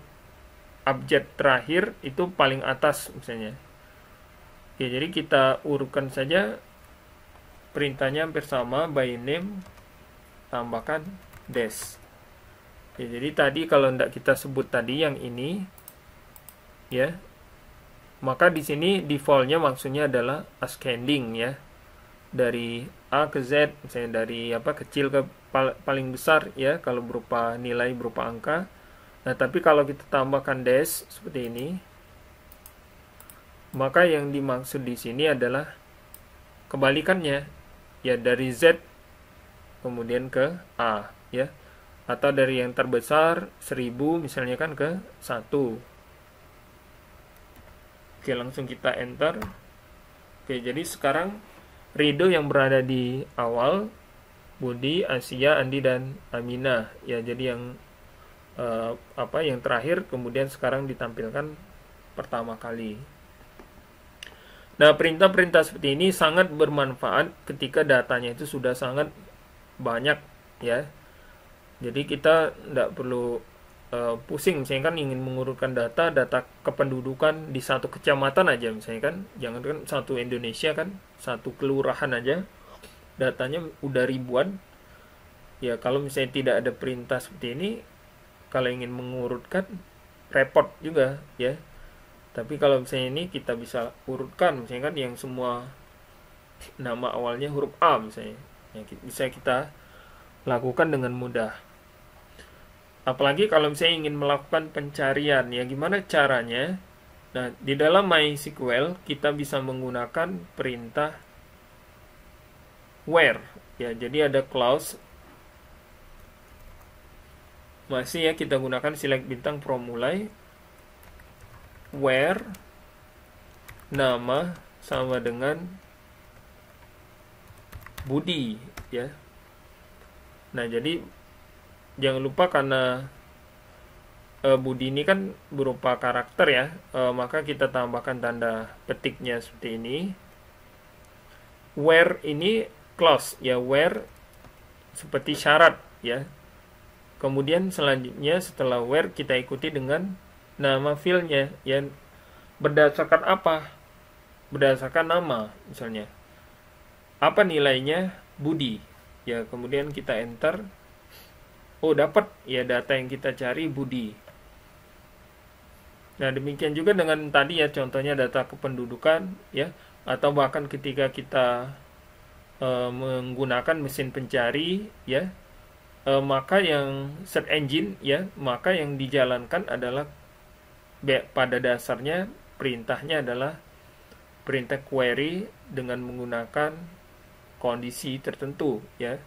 abjad terakhir itu paling atas, misalnya. Oke, jadi kita urutkan saja. Perintahnya hampir sama, by name tambahkan dash. Ya, jadi tadi kalau tidak kita sebut tadi yang ini ya, maka di sini defaultnya maksudnya adalah ascending ya, dari A ke Z, misalnya dari kecil ke paling besar ya, kalau berupa nilai berupa angka. Nah, tapi kalau kita tambahkan dash seperti ini, maka yang dimaksud di sini adalah kebalikannya ya, dari Z kemudian ke A ya, atau dari yang terbesar 1000 misalnya kan ke 1. Oke, langsung kita enter. Oke, jadi sekarang Rido yang berada di awal, Budi, Asia, Andi, dan Amina ya, jadi yang yang terakhir kemudian sekarang ditampilkan pertama kali. Nah, perintah-perintah seperti ini sangat bermanfaat ketika datanya itu sudah sangat banyak ya. Jadi kita tidak perlu pusing, misalnya kan ingin mengurutkan data kependudukan di satu kecamatan aja misalnya kan, jangan kan satu Indonesia kan, satu kelurahan aja datanya udah ribuan. Ya, kalau misalnya tidak ada perintah seperti ini, kalau ingin mengurutkan repot juga ya. Tapi kalau misalnya ini kita bisa urutkan, misalnya kan yang semua nama awalnya huruf A misalnya, ya, bisa kita lakukan dengan mudah. Apalagi kalau misalnya ingin melakukan pencarian, ya gimana caranya? Nah, di dalam MySQL kita bisa menggunakan perintah where, ya. Jadi ada clause, masih ya kita gunakan select bintang from mulai, where nama sama dengan Budi ya. Nah, jadi jangan lupa karena Budi ini kan berupa karakter ya, maka kita tambahkan tanda petiknya seperti ini. Where ini clause ya, where seperti syarat ya. Kemudian selanjutnya setelah where kita ikuti dengan nama filenya yang berdasarkan apa? Berdasarkan nama misalnya. apa nilainya Budi. Ya, kemudian kita enter. Oh, dapat ya data yang kita cari Budi. Nah, demikian juga dengan tadi ya, contohnya data kependudukan ya, atau bahkan ketika kita menggunakan mesin pencari ya, maka yang search engine ya, maka yang dijalankan adalah pada dasarnya perintahnya adalah perintah query dengan menggunakan kondisi tertentu ya.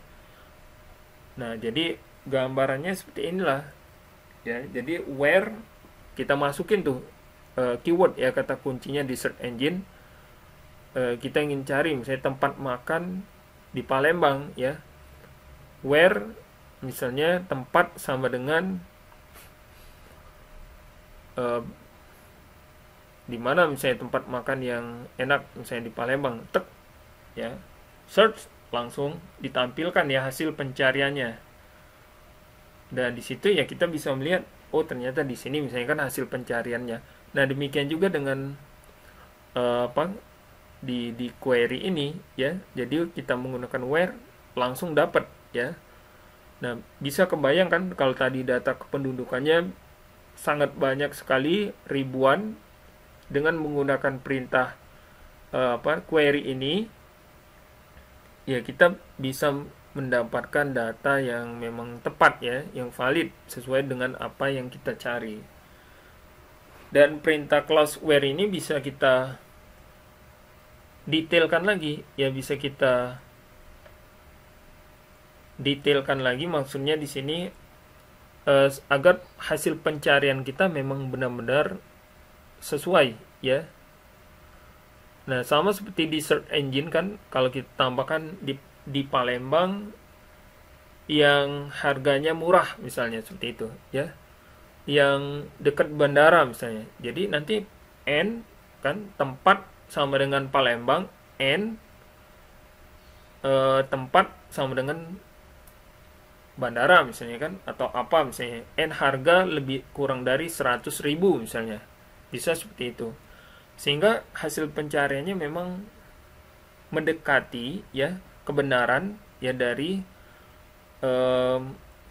Nah, jadi gambarannya seperti inilah ya. Jadi where kita masukin tuh keyword ya, kata kuncinya di search engine. Kita ingin cari misalnya tempat makan di Palembang ya, where misalnya tempat sama dengan di mana misalnya tempat makan yang enak misalnya di Palembang, tek ya, search, langsung ditampilkan ya hasil pencariannya. Dan di situ ya kita bisa melihat, oh ternyata di sini misalnya kan hasil pencariannya. Nah, demikian juga dengan di query ini ya. Jadi kita menggunakan where langsung dapat ya. Nah, bisa kebayangkan kalau tadi data kependudukannya sangat banyak sekali, ribuan, dengan menggunakan perintah query ini ya, kita bisa mendapatkan data yang memang tepat ya, yang valid sesuai dengan apa yang kita cari. Dan perintah clause where ini bisa kita detailkan lagi ya, bisa kita detailkan lagi, maksudnya di sini agar hasil pencarian kita memang benar-benar sesuai ya. Nah, sama seperti di search engine kan, kalau kita tambahkan di Palembang yang harganya murah misalnya seperti itu ya, yang dekat bandara misalnya. Jadi nanti N kan tempat sama dengan Palembang, N tempat sama dengan bandara misalnya kan, atau apa misalnya, N harga lebih kurang dari 100.000 misalnya. Bisa seperti itu. Sehingga hasil pencariannya memang mendekati ya kebenaran ya dari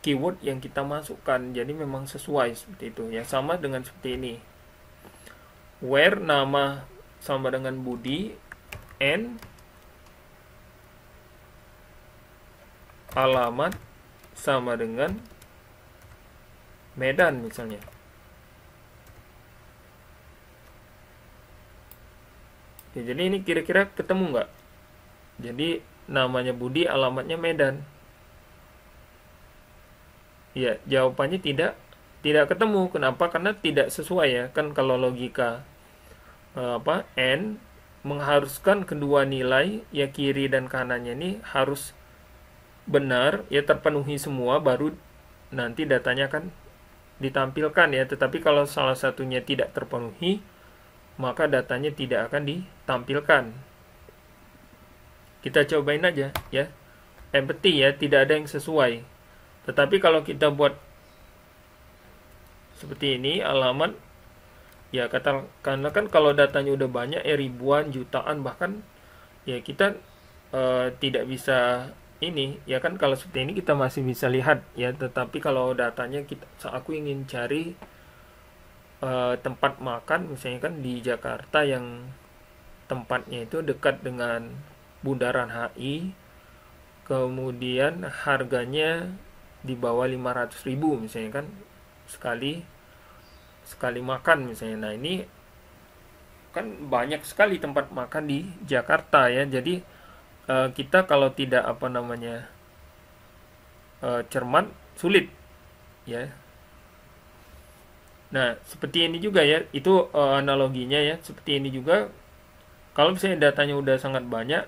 keyword yang kita masukkan. Jadi memang sesuai seperti itu ya. Sama dengan seperti ini, where nama sama dengan Budi, N alamat sama dengan Medan misalnya. Ya, jadi ini kira-kira ketemu nggak? Jadi namanya Budi, alamatnya Medan. Ya, jawabannya tidak ketemu. Kenapa? Karena tidak sesuai ya. Kan kalau logika N mengharuskan kedua nilai ya, kiri dan kanannya ini harus benar ya, terpenuhi semua, baru nanti datanya kan ditampilkan ya. Tetapi kalau salah satunya tidak terpenuhi, maka datanya tidak akan ditampilkan. Kita cobain aja ya, empty ya, tidak ada yang sesuai. Tetapi kalau kita buat seperti ini, alamat ya, katakanlah kan kalau datanya udah banyak ya, ribuan, jutaan bahkan ya, kita tidak bisa ini ya kan. Kalau seperti ini kita masih bisa lihat ya, tetapi kalau datanya aku ingin cari tempat makan misalnya kan di Jakarta yang tempatnya itu dekat dengan Bundaran HI, kemudian harganya di bawah 500.000 misalnya kan, sekali makan misalnya. Nah, ini kan banyak sekali tempat makan di Jakarta ya. Jadi kita kalau tidak cermat, sulit ya. Nah, seperti ini juga ya, itu analoginya ya. Seperti ini juga, kalau misalnya datanya udah sangat banyak,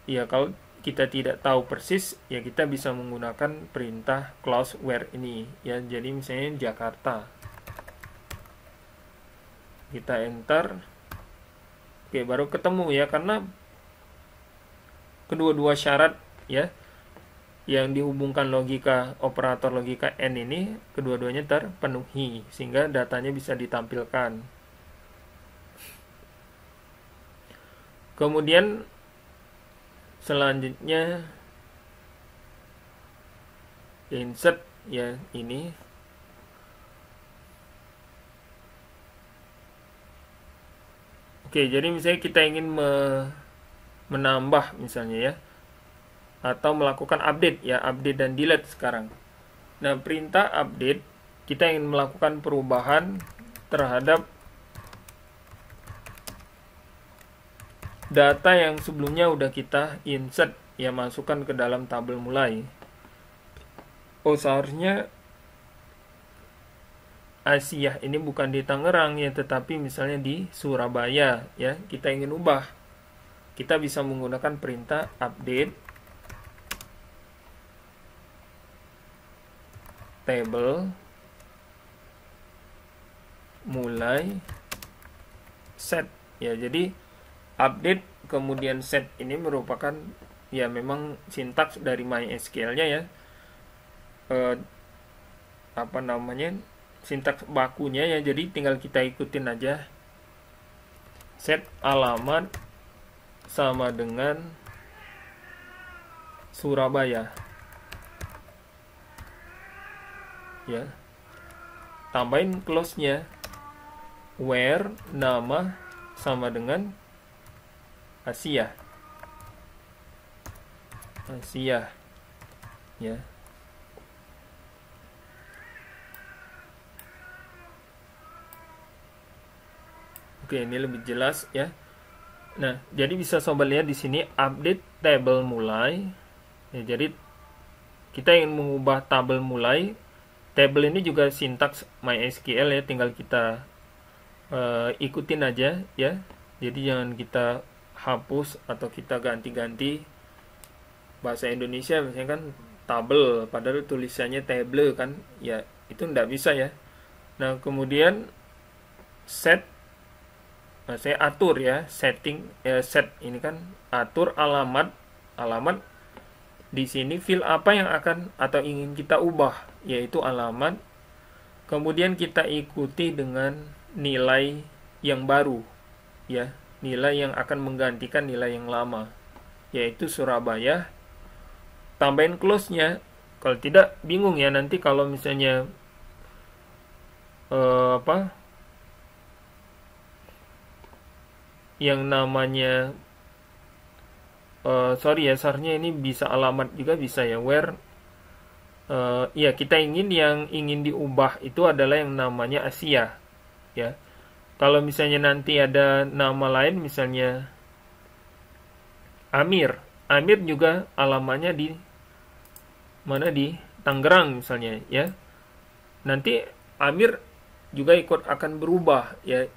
ya kalau kita tidak tahu persis, ya kita bisa menggunakan perintah clause where ini ya. Jadi misalnya Jakarta, kita enter, oke, baru ketemu ya, karena kedua-dua syarat ya yang dihubungkan operator logika N ini, kedua-duanya terpenuhi sehingga datanya bisa ditampilkan. Kemudian Selanjutnya insert ya, ini. Oke, jadi misalnya kita ingin menambah misalnya ya, atau melakukan update ya, update dan delete sekarang. Nah, perintah update, kita ingin melakukan perubahan terhadap data yang sebelumnya udah kita insert ya, masukkan ke dalam tabel mulai. Oh, seharusnya Asia ini bukan di Tangerang ya, tetapi misalnya di Surabaya ya. Kita ingin ubah, kita bisa menggunakan perintah update table mulai set ya. Jadi update kemudian set ini merupakan ya memang sintaks dari MySQL-nya ya. Sintaks bakunya ya, jadi tinggal kita ikutin aja. Set alamat sama dengan Surabaya ya, tambahin close-nya, where nama sama dengan Asia ya. Oke, ini lebih jelas ya. Nah, jadi bisa sobat lihat di sini update table mulai. Ya, jadi kita ingin mengubah tabel mulai. Table ini juga sintaks MySQL ya, tinggal kita ikutin aja ya. Jadi jangan kita hapus atau kita ganti-ganti. Bahasa Indonesia misalnya kan tabel, padahal tulisannya table kan. Ya, itu enggak bisa ya. Nah, kemudian set, saya atur ya, setting set ini kan atur alamat di sini field apa yang akan atau ingin kita ubah, yaitu alamat. Kemudian kita ikuti dengan nilai yang baru ya, nilai yang akan menggantikan nilai yang lama, yaitu Surabaya. Tambahin close-nya, kalau tidak bingung ya nanti kalau misalnya yang namanya seharusnya ini bisa alamat juga bisa ya, where ya kita ingin yang ingin diubah itu adalah yang namanya Asia ya. Kalau misalnya nanti ada nama lain misalnya Amir juga alamatnya di mana, di Tangerang misalnya ya. Nanti Amir juga ikut akan berubah ya.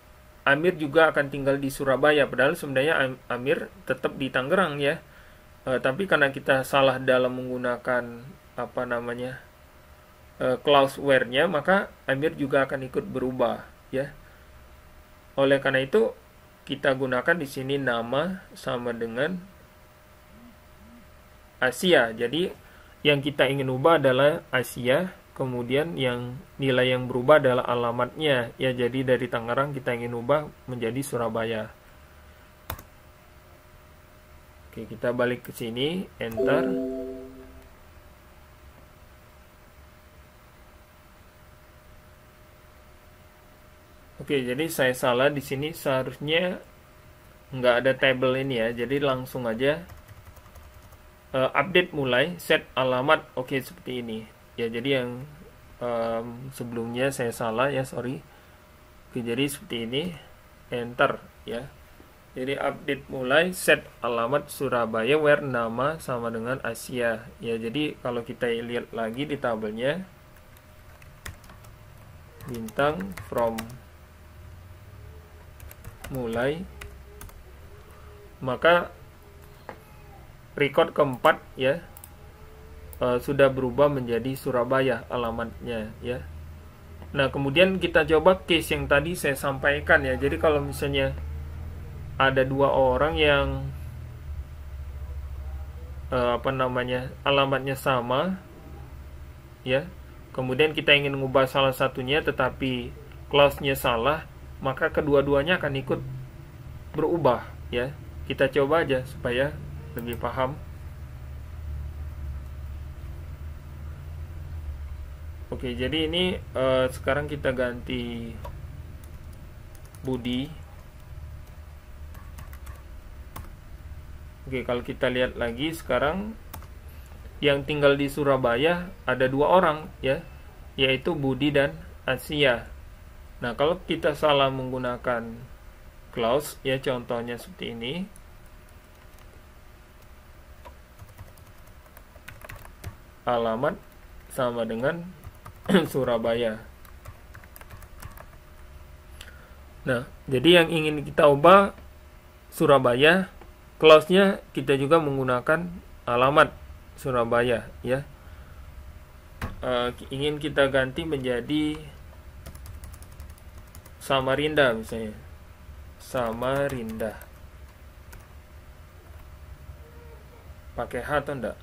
Amir juga akan tinggal di Surabaya, padahal sebenarnya Amir tetap di Tangerang ya. Tapi karena kita salah dalam menggunakan clause where-nya, maka Amir juga akan ikut berubah ya. Oleh karena itu kita gunakan di sini nama sama dengan Asia. Jadi yang kita ingin ubah adalah Asia. Kemudian yang nilai yang berubah adalah alamatnya ya. Jadi dari Tangerang kita ingin ubah menjadi Surabaya. Oke, kita balik ke sini, enter. Oke, jadi saya salah di sini, seharusnya nggak ada table ini ya. Jadi langsung aja update mulai, set alamat. Oke, seperti ini. Ya, jadi yang sebelumnya saya salah ya, sorry. Oke, jadi seperti ini, enter ya. Jadi update mulai, set alamat Surabaya, where nama sama dengan Asia ya. Jadi kalau kita lihat lagi di tabelnya, bintang from mulai, maka record keempat ya sudah berubah menjadi Surabaya alamatnya ya. Nah, kemudian kita coba case yang tadi saya sampaikan ya. Jadi kalau misalnya ada dua orang yang alamatnya sama ya, kemudian kita ingin mengubah salah satunya tetapi clause-nya salah, maka kedua-duanya akan ikut berubah ya. Kita coba aja supaya lebih paham. Oke, jadi ini sekarang kita ganti Budi. Oke, kalau kita lihat lagi sekarang yang tinggal di Surabaya ada 2 orang ya, yaitu Budi dan Asia. Nah, kalau kita salah menggunakan clause ya, contohnya seperti ini. Alamat sama dengan Surabaya. Nah, jadi yang ingin kita ubah Surabaya, clause-nya kita juga menggunakan alamat Surabaya ya. Ingin kita ganti menjadi Samarinda misalnya. Samarinda. Pakai H atau enggak?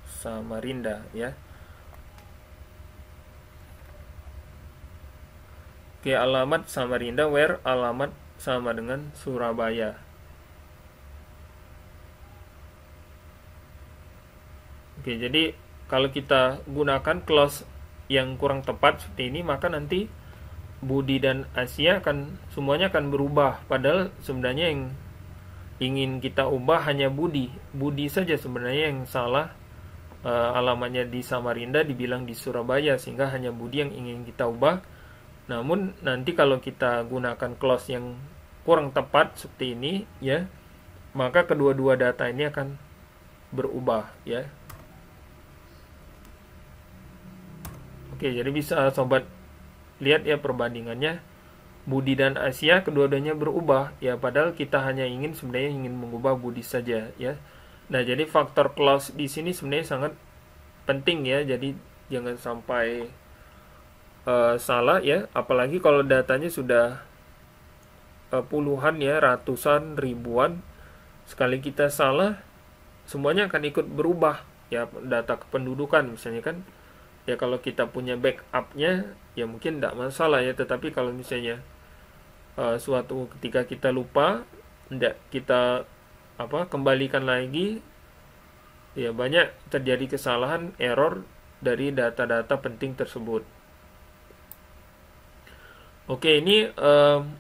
Samarinda ya. Oke, alamat Samarinda where alamat sama dengan Surabaya. Oke, jadi kalau kita gunakan clause yang kurang tepat seperti ini, maka nanti Budi dan Asia semuanya akan berubah. Padahal sebenarnya yang ingin kita ubah hanya Budi saja sebenarnya yang salah. Alamatnya di Samarinda, dibilang di Surabaya, sehingga hanya Budi yang ingin kita ubah. Namun nanti kalau kita gunakan clause yang kurang tepat seperti ini ya, maka kedua-dua data ini akan berubah ya. Oke, jadi bisa sobat lihat ya perbandingannya. Budi dan Asia kedua-duanya berubah ya, padahal kita hanya sebenarnya ingin mengubah Budi saja ya. Nah, jadi faktor clause di sini sebenarnya sangat penting ya. Jadi jangan sampai salah ya, apalagi kalau datanya sudah puluhan ya, ratusan, ribuan. Sekali kita salah, semuanya akan ikut berubah ya. Data kependudukan misalnya kan ya, kalau kita punya backupnya ya mungkin tidak masalah ya. Tetapi kalau misalnya suatu ketika kita lupa, tidak kita kembalikan lagi ya, banyak terjadi kesalahan, error dari data-data penting tersebut. Oke, ini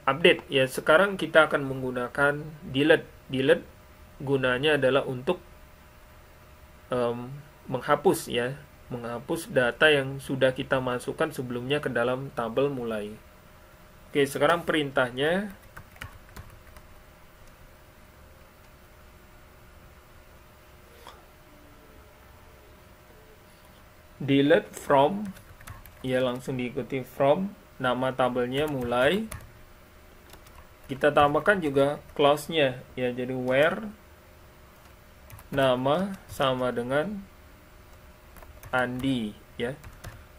update ya. Sekarang kita akan menggunakan delete gunanya adalah untuk menghapus ya, menghapus data yang sudah kita masukkan sebelumnya ke dalam tabel mulai. Oke, sekarang perintahnya delete from ya, langsung diikuti from nama tabelnya mulai. Kita tambahkan juga clause-nya ya, jadi where nama sama dengan Andi ya.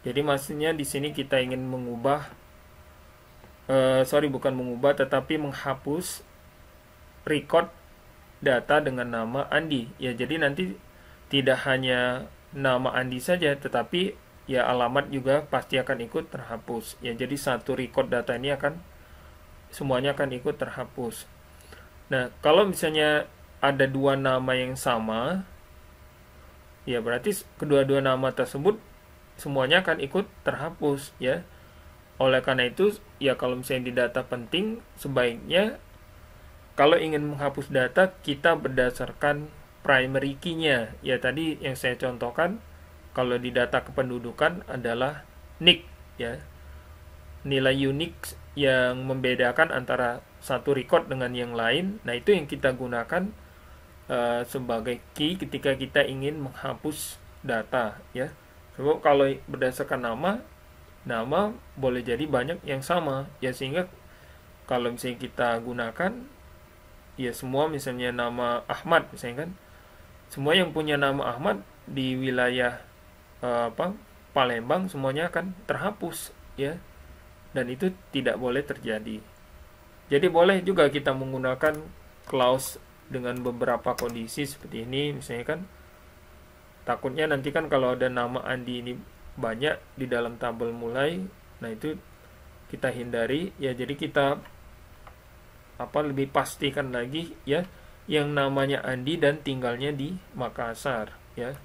Jadi maksudnya di sini kita ingin mengubah bukan mengubah, tetapi menghapus record data dengan nama Andi ya. Jadi nanti tidak hanya nama Andi saja, tetapi ya alamat juga pasti akan ikut terhapus ya. Jadi satu record data ini semuanya akan ikut terhapus. Nah, kalau misalnya ada 2 nama yang sama ya, berarti kedua-dua nama tersebut semuanya akan ikut terhapus ya. Oleh karena itu ya, kalau misalnya di data penting, sebaiknya kalau ingin menghapus data kita berdasarkan primary key-nya ya. Tadi yang saya contohkan, kalau di data kependudukan adalah NIK ya, nilai unik yang membedakan antara satu record dengan yang lain. Nah, itu yang kita gunakan sebagai key ketika kita ingin menghapus data ya. Sebab kalau berdasarkan nama boleh jadi banyak yang sama ya, sehingga kalau misalnya kita gunakan ya semua, misalnya nama Ahmad misalnya kan, semua yang punya nama Ahmad di wilayah Palembang semuanya akan terhapus ya, dan itu tidak boleh terjadi. Jadi boleh juga kita menggunakan clause dengan beberapa kondisi seperti ini, misalnya kan takutnya nanti kan kalau ada nama Andi ini banyak di dalam tabel mulai, nah itu kita hindari ya. Jadi kita lebih pastikan lagi ya, yang namanya Andi dan tinggalnya di Makassar, ya.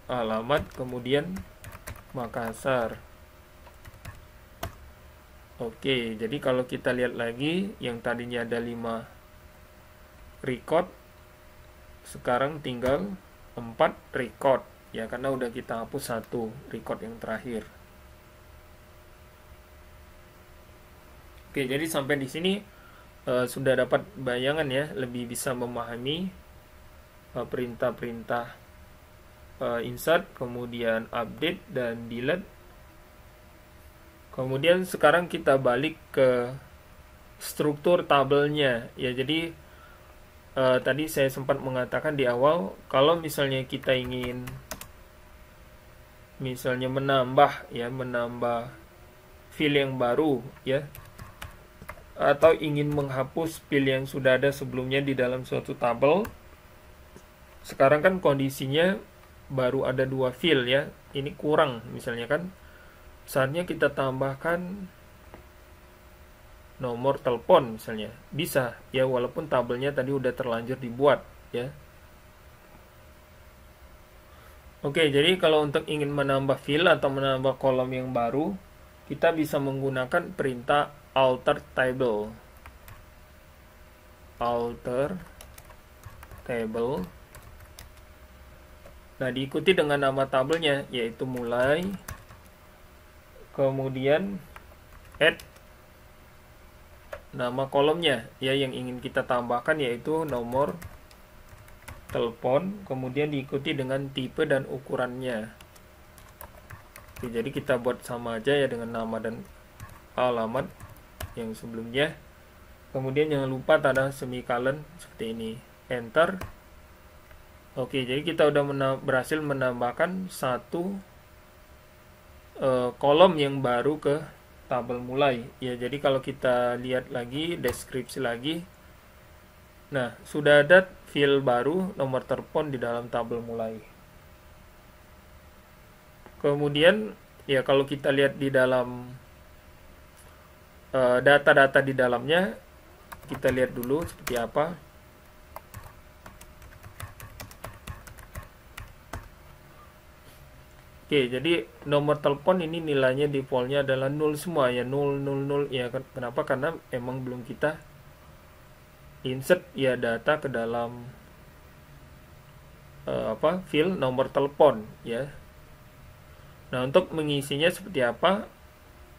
Alamat kemudian Makassar. Oke, jadi kalau kita lihat lagi yang tadinya ada 5 record, sekarang tinggal 4 record, ya, karena udah kita hapus 1 record yang terakhir. Oke, jadi sampai di sini sudah dapat bayangan ya, lebih bisa memahami perintah-perintah insert, kemudian update dan delete. Kemudian sekarang kita balik ke struktur tabelnya ya. Jadi tadi saya sempat mengatakan di awal, kalau misalnya kita ingin misalnya menambah file yang baru ya, atau ingin menghapus file yang sudah ada sebelumnya di dalam suatu tabel. Sekarang kan kondisinya baru ada 2 file ya, ini kurang misalnya kan, saatnya kita tambahkan nomor telepon misalnya, bisa ya, walaupun tabelnya tadi udah terlanjur dibuat ya. Oke, jadi kalau untuk ingin menambah file atau menambah kolom yang baru, kita bisa menggunakan perintah alter table. Nah, diikuti dengan nama tabelnya, yaitu mulai, kemudian add nama kolomnya ya, yang ingin kita tambahkan yaitu nomor telepon, kemudian diikuti dengan tipe dan ukurannya. Oke, jadi kita buat sama aja ya dengan nama dan alamat yang sebelumnya. Kemudian jangan lupa tanda semicolon seperti ini, enter. Oke, jadi kita udah berhasil menambahkan 1 kolom yang baru ke tabel mulai ya. Jadi kalau kita lihat lagi deskripsi lagi, nah sudah ada file baru nomor telepon di dalam tabel mulai. Kemudian ya kalau kita lihat di dalam data-data di dalamnya, kita lihat dulu seperti apa. Oke, jadi nomor telepon ini nilainya defaultnya adalah 0 semua ya, 0 0 0 ya. Kenapa? Karena emang belum kita insert ya data ke dalam file nomor telepon ya. Nah, untuk mengisinya seperti apa?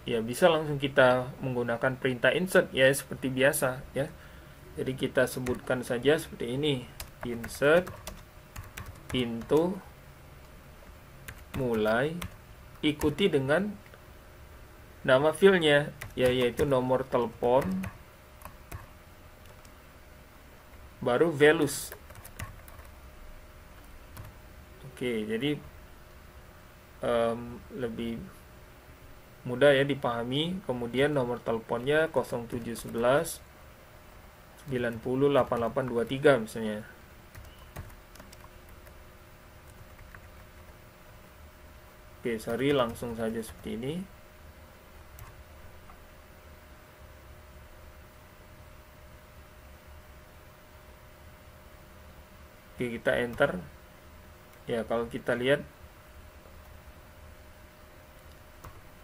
Ya bisa langsung kita menggunakan perintah insert ya, seperti biasa ya. Jadi kita sebutkan saja seperti ini, insert into mulai, ikuti dengan nama filenya ya, yaitu nomor telepon, baru values. Oke, jadi lebih mudah ya dipahami. Kemudian nomor teleponnya 0711 90 8823 misalnya. Oke, sorry, langsung saja seperti ini. Oke, kita enter. Ya, kalau kita lihat,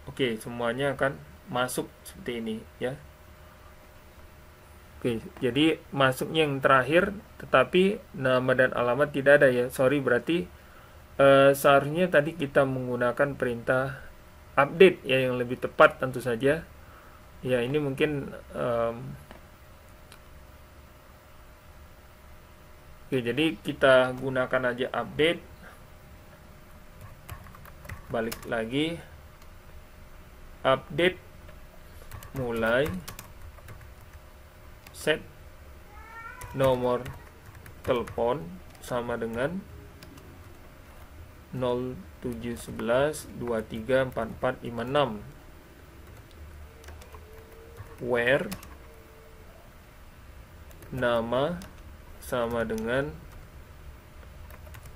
oke, semuanya akan masuk seperti ini ya. Oke, jadi masuknya yang terakhir, tetapi nama dan alamat tidak ada ya. Sorry, berarti seharusnya tadi kita menggunakan perintah update ya, yang lebih tepat tentu saja ya. Ini mungkin oke, jadi kita gunakan aja update. Balik lagi, update mulai, set nomor telepon sama dengan 0711 23 44 56, where nama sama dengan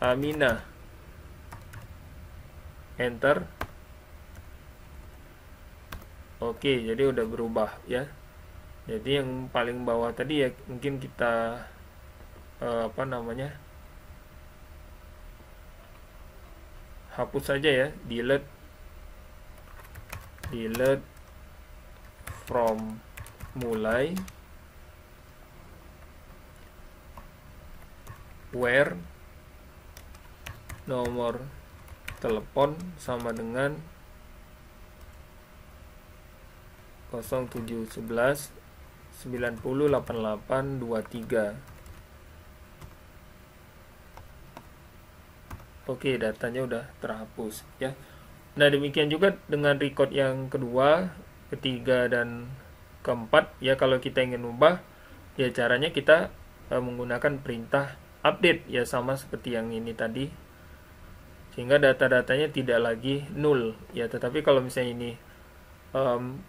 Aminah, enter. Oke, jadi udah berubah ya. Jadi yang paling bawah tadi ya mungkin kita apa namanya, hapus saja ya, delete from mulai where nomor telepon sama dengan 0711 90 88 23. Oke, datanya udah terhapus ya. Nah, demikian juga dengan record yang kedua, ketiga, dan keempat ya. Kalau kita ingin ubah ya, caranya kita menggunakan perintah update ya, sama seperti yang ini tadi, sehingga data-datanya tidak lagi null ya. Tetapi kalau misalnya ini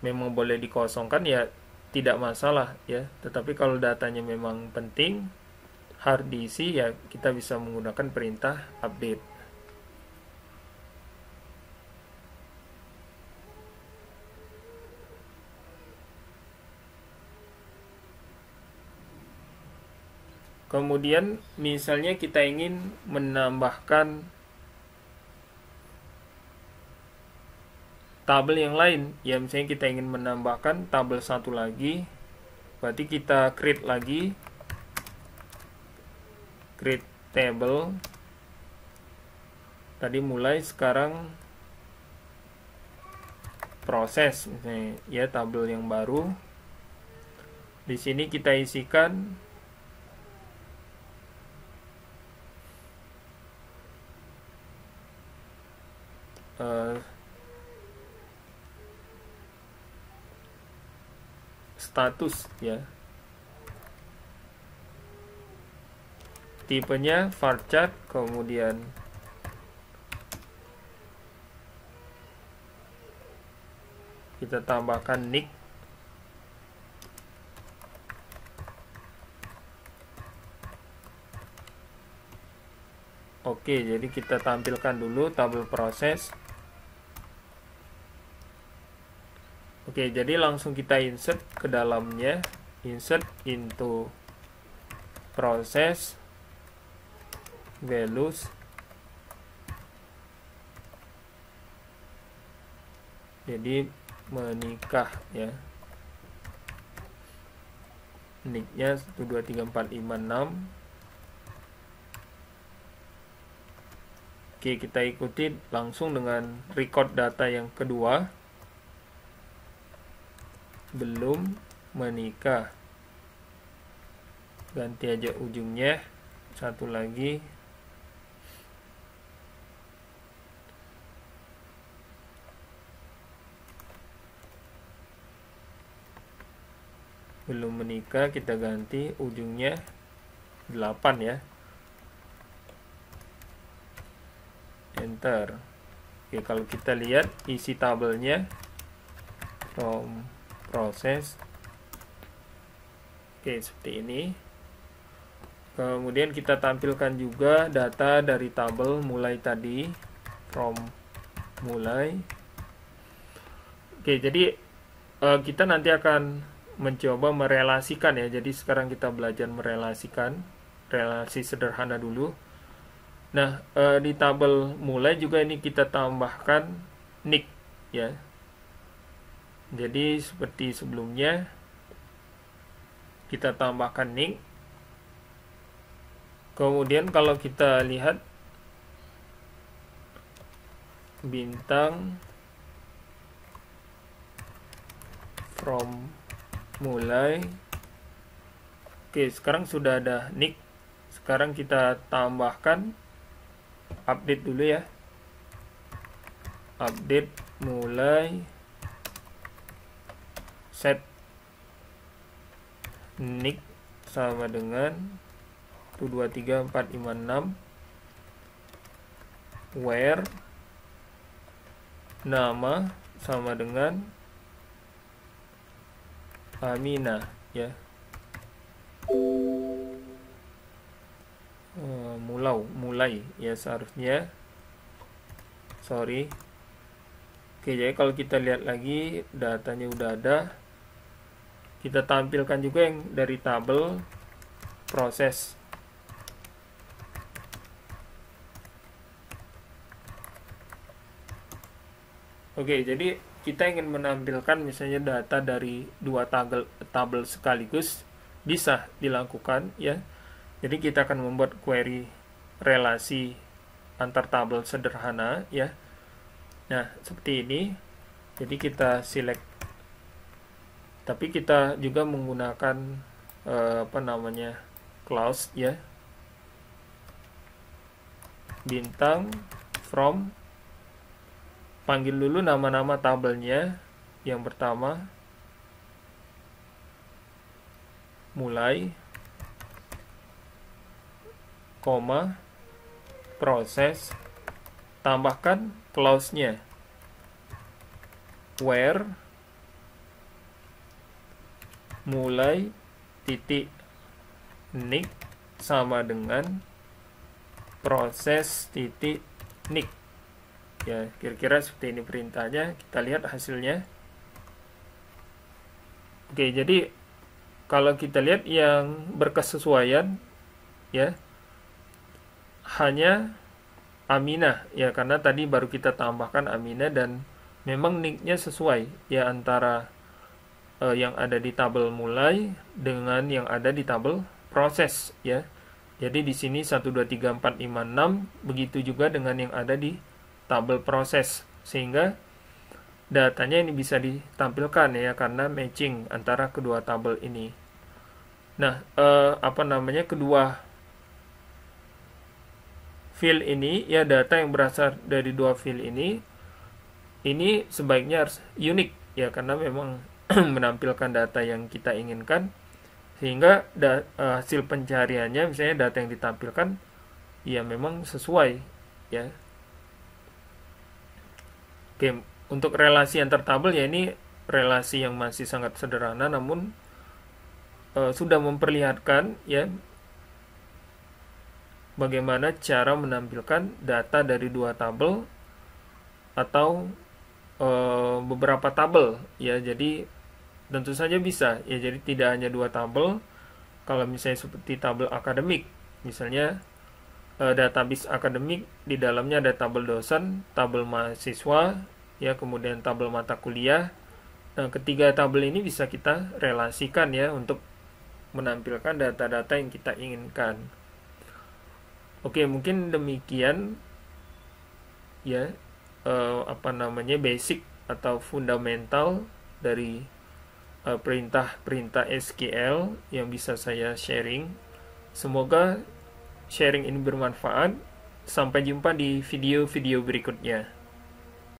memang boleh dikosongkan ya, tidak masalah ya. Tetapi kalau datanya memang penting, harus diisi ya, kita bisa menggunakan perintah update. Kemudian misalnya kita ingin menambahkan tabel yang lain ya, misalnya kita ingin menambahkan tabel satu lagi, berarti kita create lagi, create table tadi mulai, sekarang proses misalnya ya, tabel yang baru. Di sini kita isikan status ya, tipenya varchar, kemudian kita tambahkan nick, oke. Jadi kita tampilkan dulu tabel proses. Oke, jadi langsung kita insert ke dalamnya, insert into process values. Jadi menikah ya, nicknya 123456. Oke, kita ikuti langsung dengan record data yang kedua, belum menikah, ganti aja ujungnya, satu lagi, belum menikah, kita ganti ujungnya 8 ya, enter. Oke, kalau kita lihat isi tabelnya from proses, oke, seperti ini. Kemudian kita tampilkan juga data dari tabel mulai tadi, from mulai. Oke, jadi kita nanti akan mencoba merelasikan ya. Jadi sekarang kita belajar merelasikan, relasi sederhana dulu. Nah, di tabel mulai juga ini kita tambahkan nick ya. Jadi seperti sebelumnya, kita tambahkan nick. Kemudian kalau kita lihat bintang from mulai, oke, sekarang sudah ada nick. Sekarang kita tambahkan update dulu ya, update mulai, set nick sama dengan 123456, where nama sama dengan Amina ya, mulai ya seharusnya, sorry. Oke, jadi kalau kita lihat lagi datanya udah ada. Kita tampilkan juga yang dari tabel proses Oke, jadi kita ingin menampilkan misalnya data dari dua tabel sekaligus, bisa dilakukan ya. Jadi kita akan membuat query relasi antar tabel sederhana ya. Nah, seperti ini. Jadi kita select, tapi kita juga menggunakan clause ya. Bintang from, panggil dulu nama-nama tabelnya. Yang pertama mulai, koma, proses, tambahkan clause-nya where mulai titik nick sama dengan proses titik nick ya. Kira-kira seperti ini perintahnya. Kita lihat hasilnya. Oke, jadi kalau kita lihat yang berkesesuaian ya hanya Aminah ya, karena tadi baru kita tambahkan Aminah dan memang nicknya sesuai ya antara yang ada di tabel mulai dengan yang ada di tabel proses ya. Jadi di sini 1 2 3 4 5 6, begitu juga dengan yang ada di tabel proses, sehingga datanya ini bisa ditampilkan ya karena matching antara kedua tabel ini. Nah, kedua field ini ya, data yang berasal dari dua field ini sebaiknya harus unik ya, karena memang menampilkan data yang kita inginkan, sehingga hasil pencariannya misalnya data yang ditampilkan ya memang sesuai ya. Oke, untuk relasi antar tabel ya, ini relasi yang masih sangat sederhana namun sudah memperlihatkan ya bagaimana cara menampilkan data dari dua tabel atau beberapa tabel ya. Jadi tentu saja bisa ya, jadi tidak hanya dua tabel. Kalau misalnya seperti tabel akademik, misalnya database akademik, di dalamnya ada tabel dosen, tabel mahasiswa ya, kemudian tabel mata kuliah. Nah, ketiga tabel ini bisa kita relasikan ya untuk menampilkan data-data yang kita inginkan. Oke, mungkin demikian ya basic atau fundamental dari perintah-perintah SQL yang bisa saya sharing. Semoga sharing ini bermanfaat. Sampai jumpa di video-video berikutnya.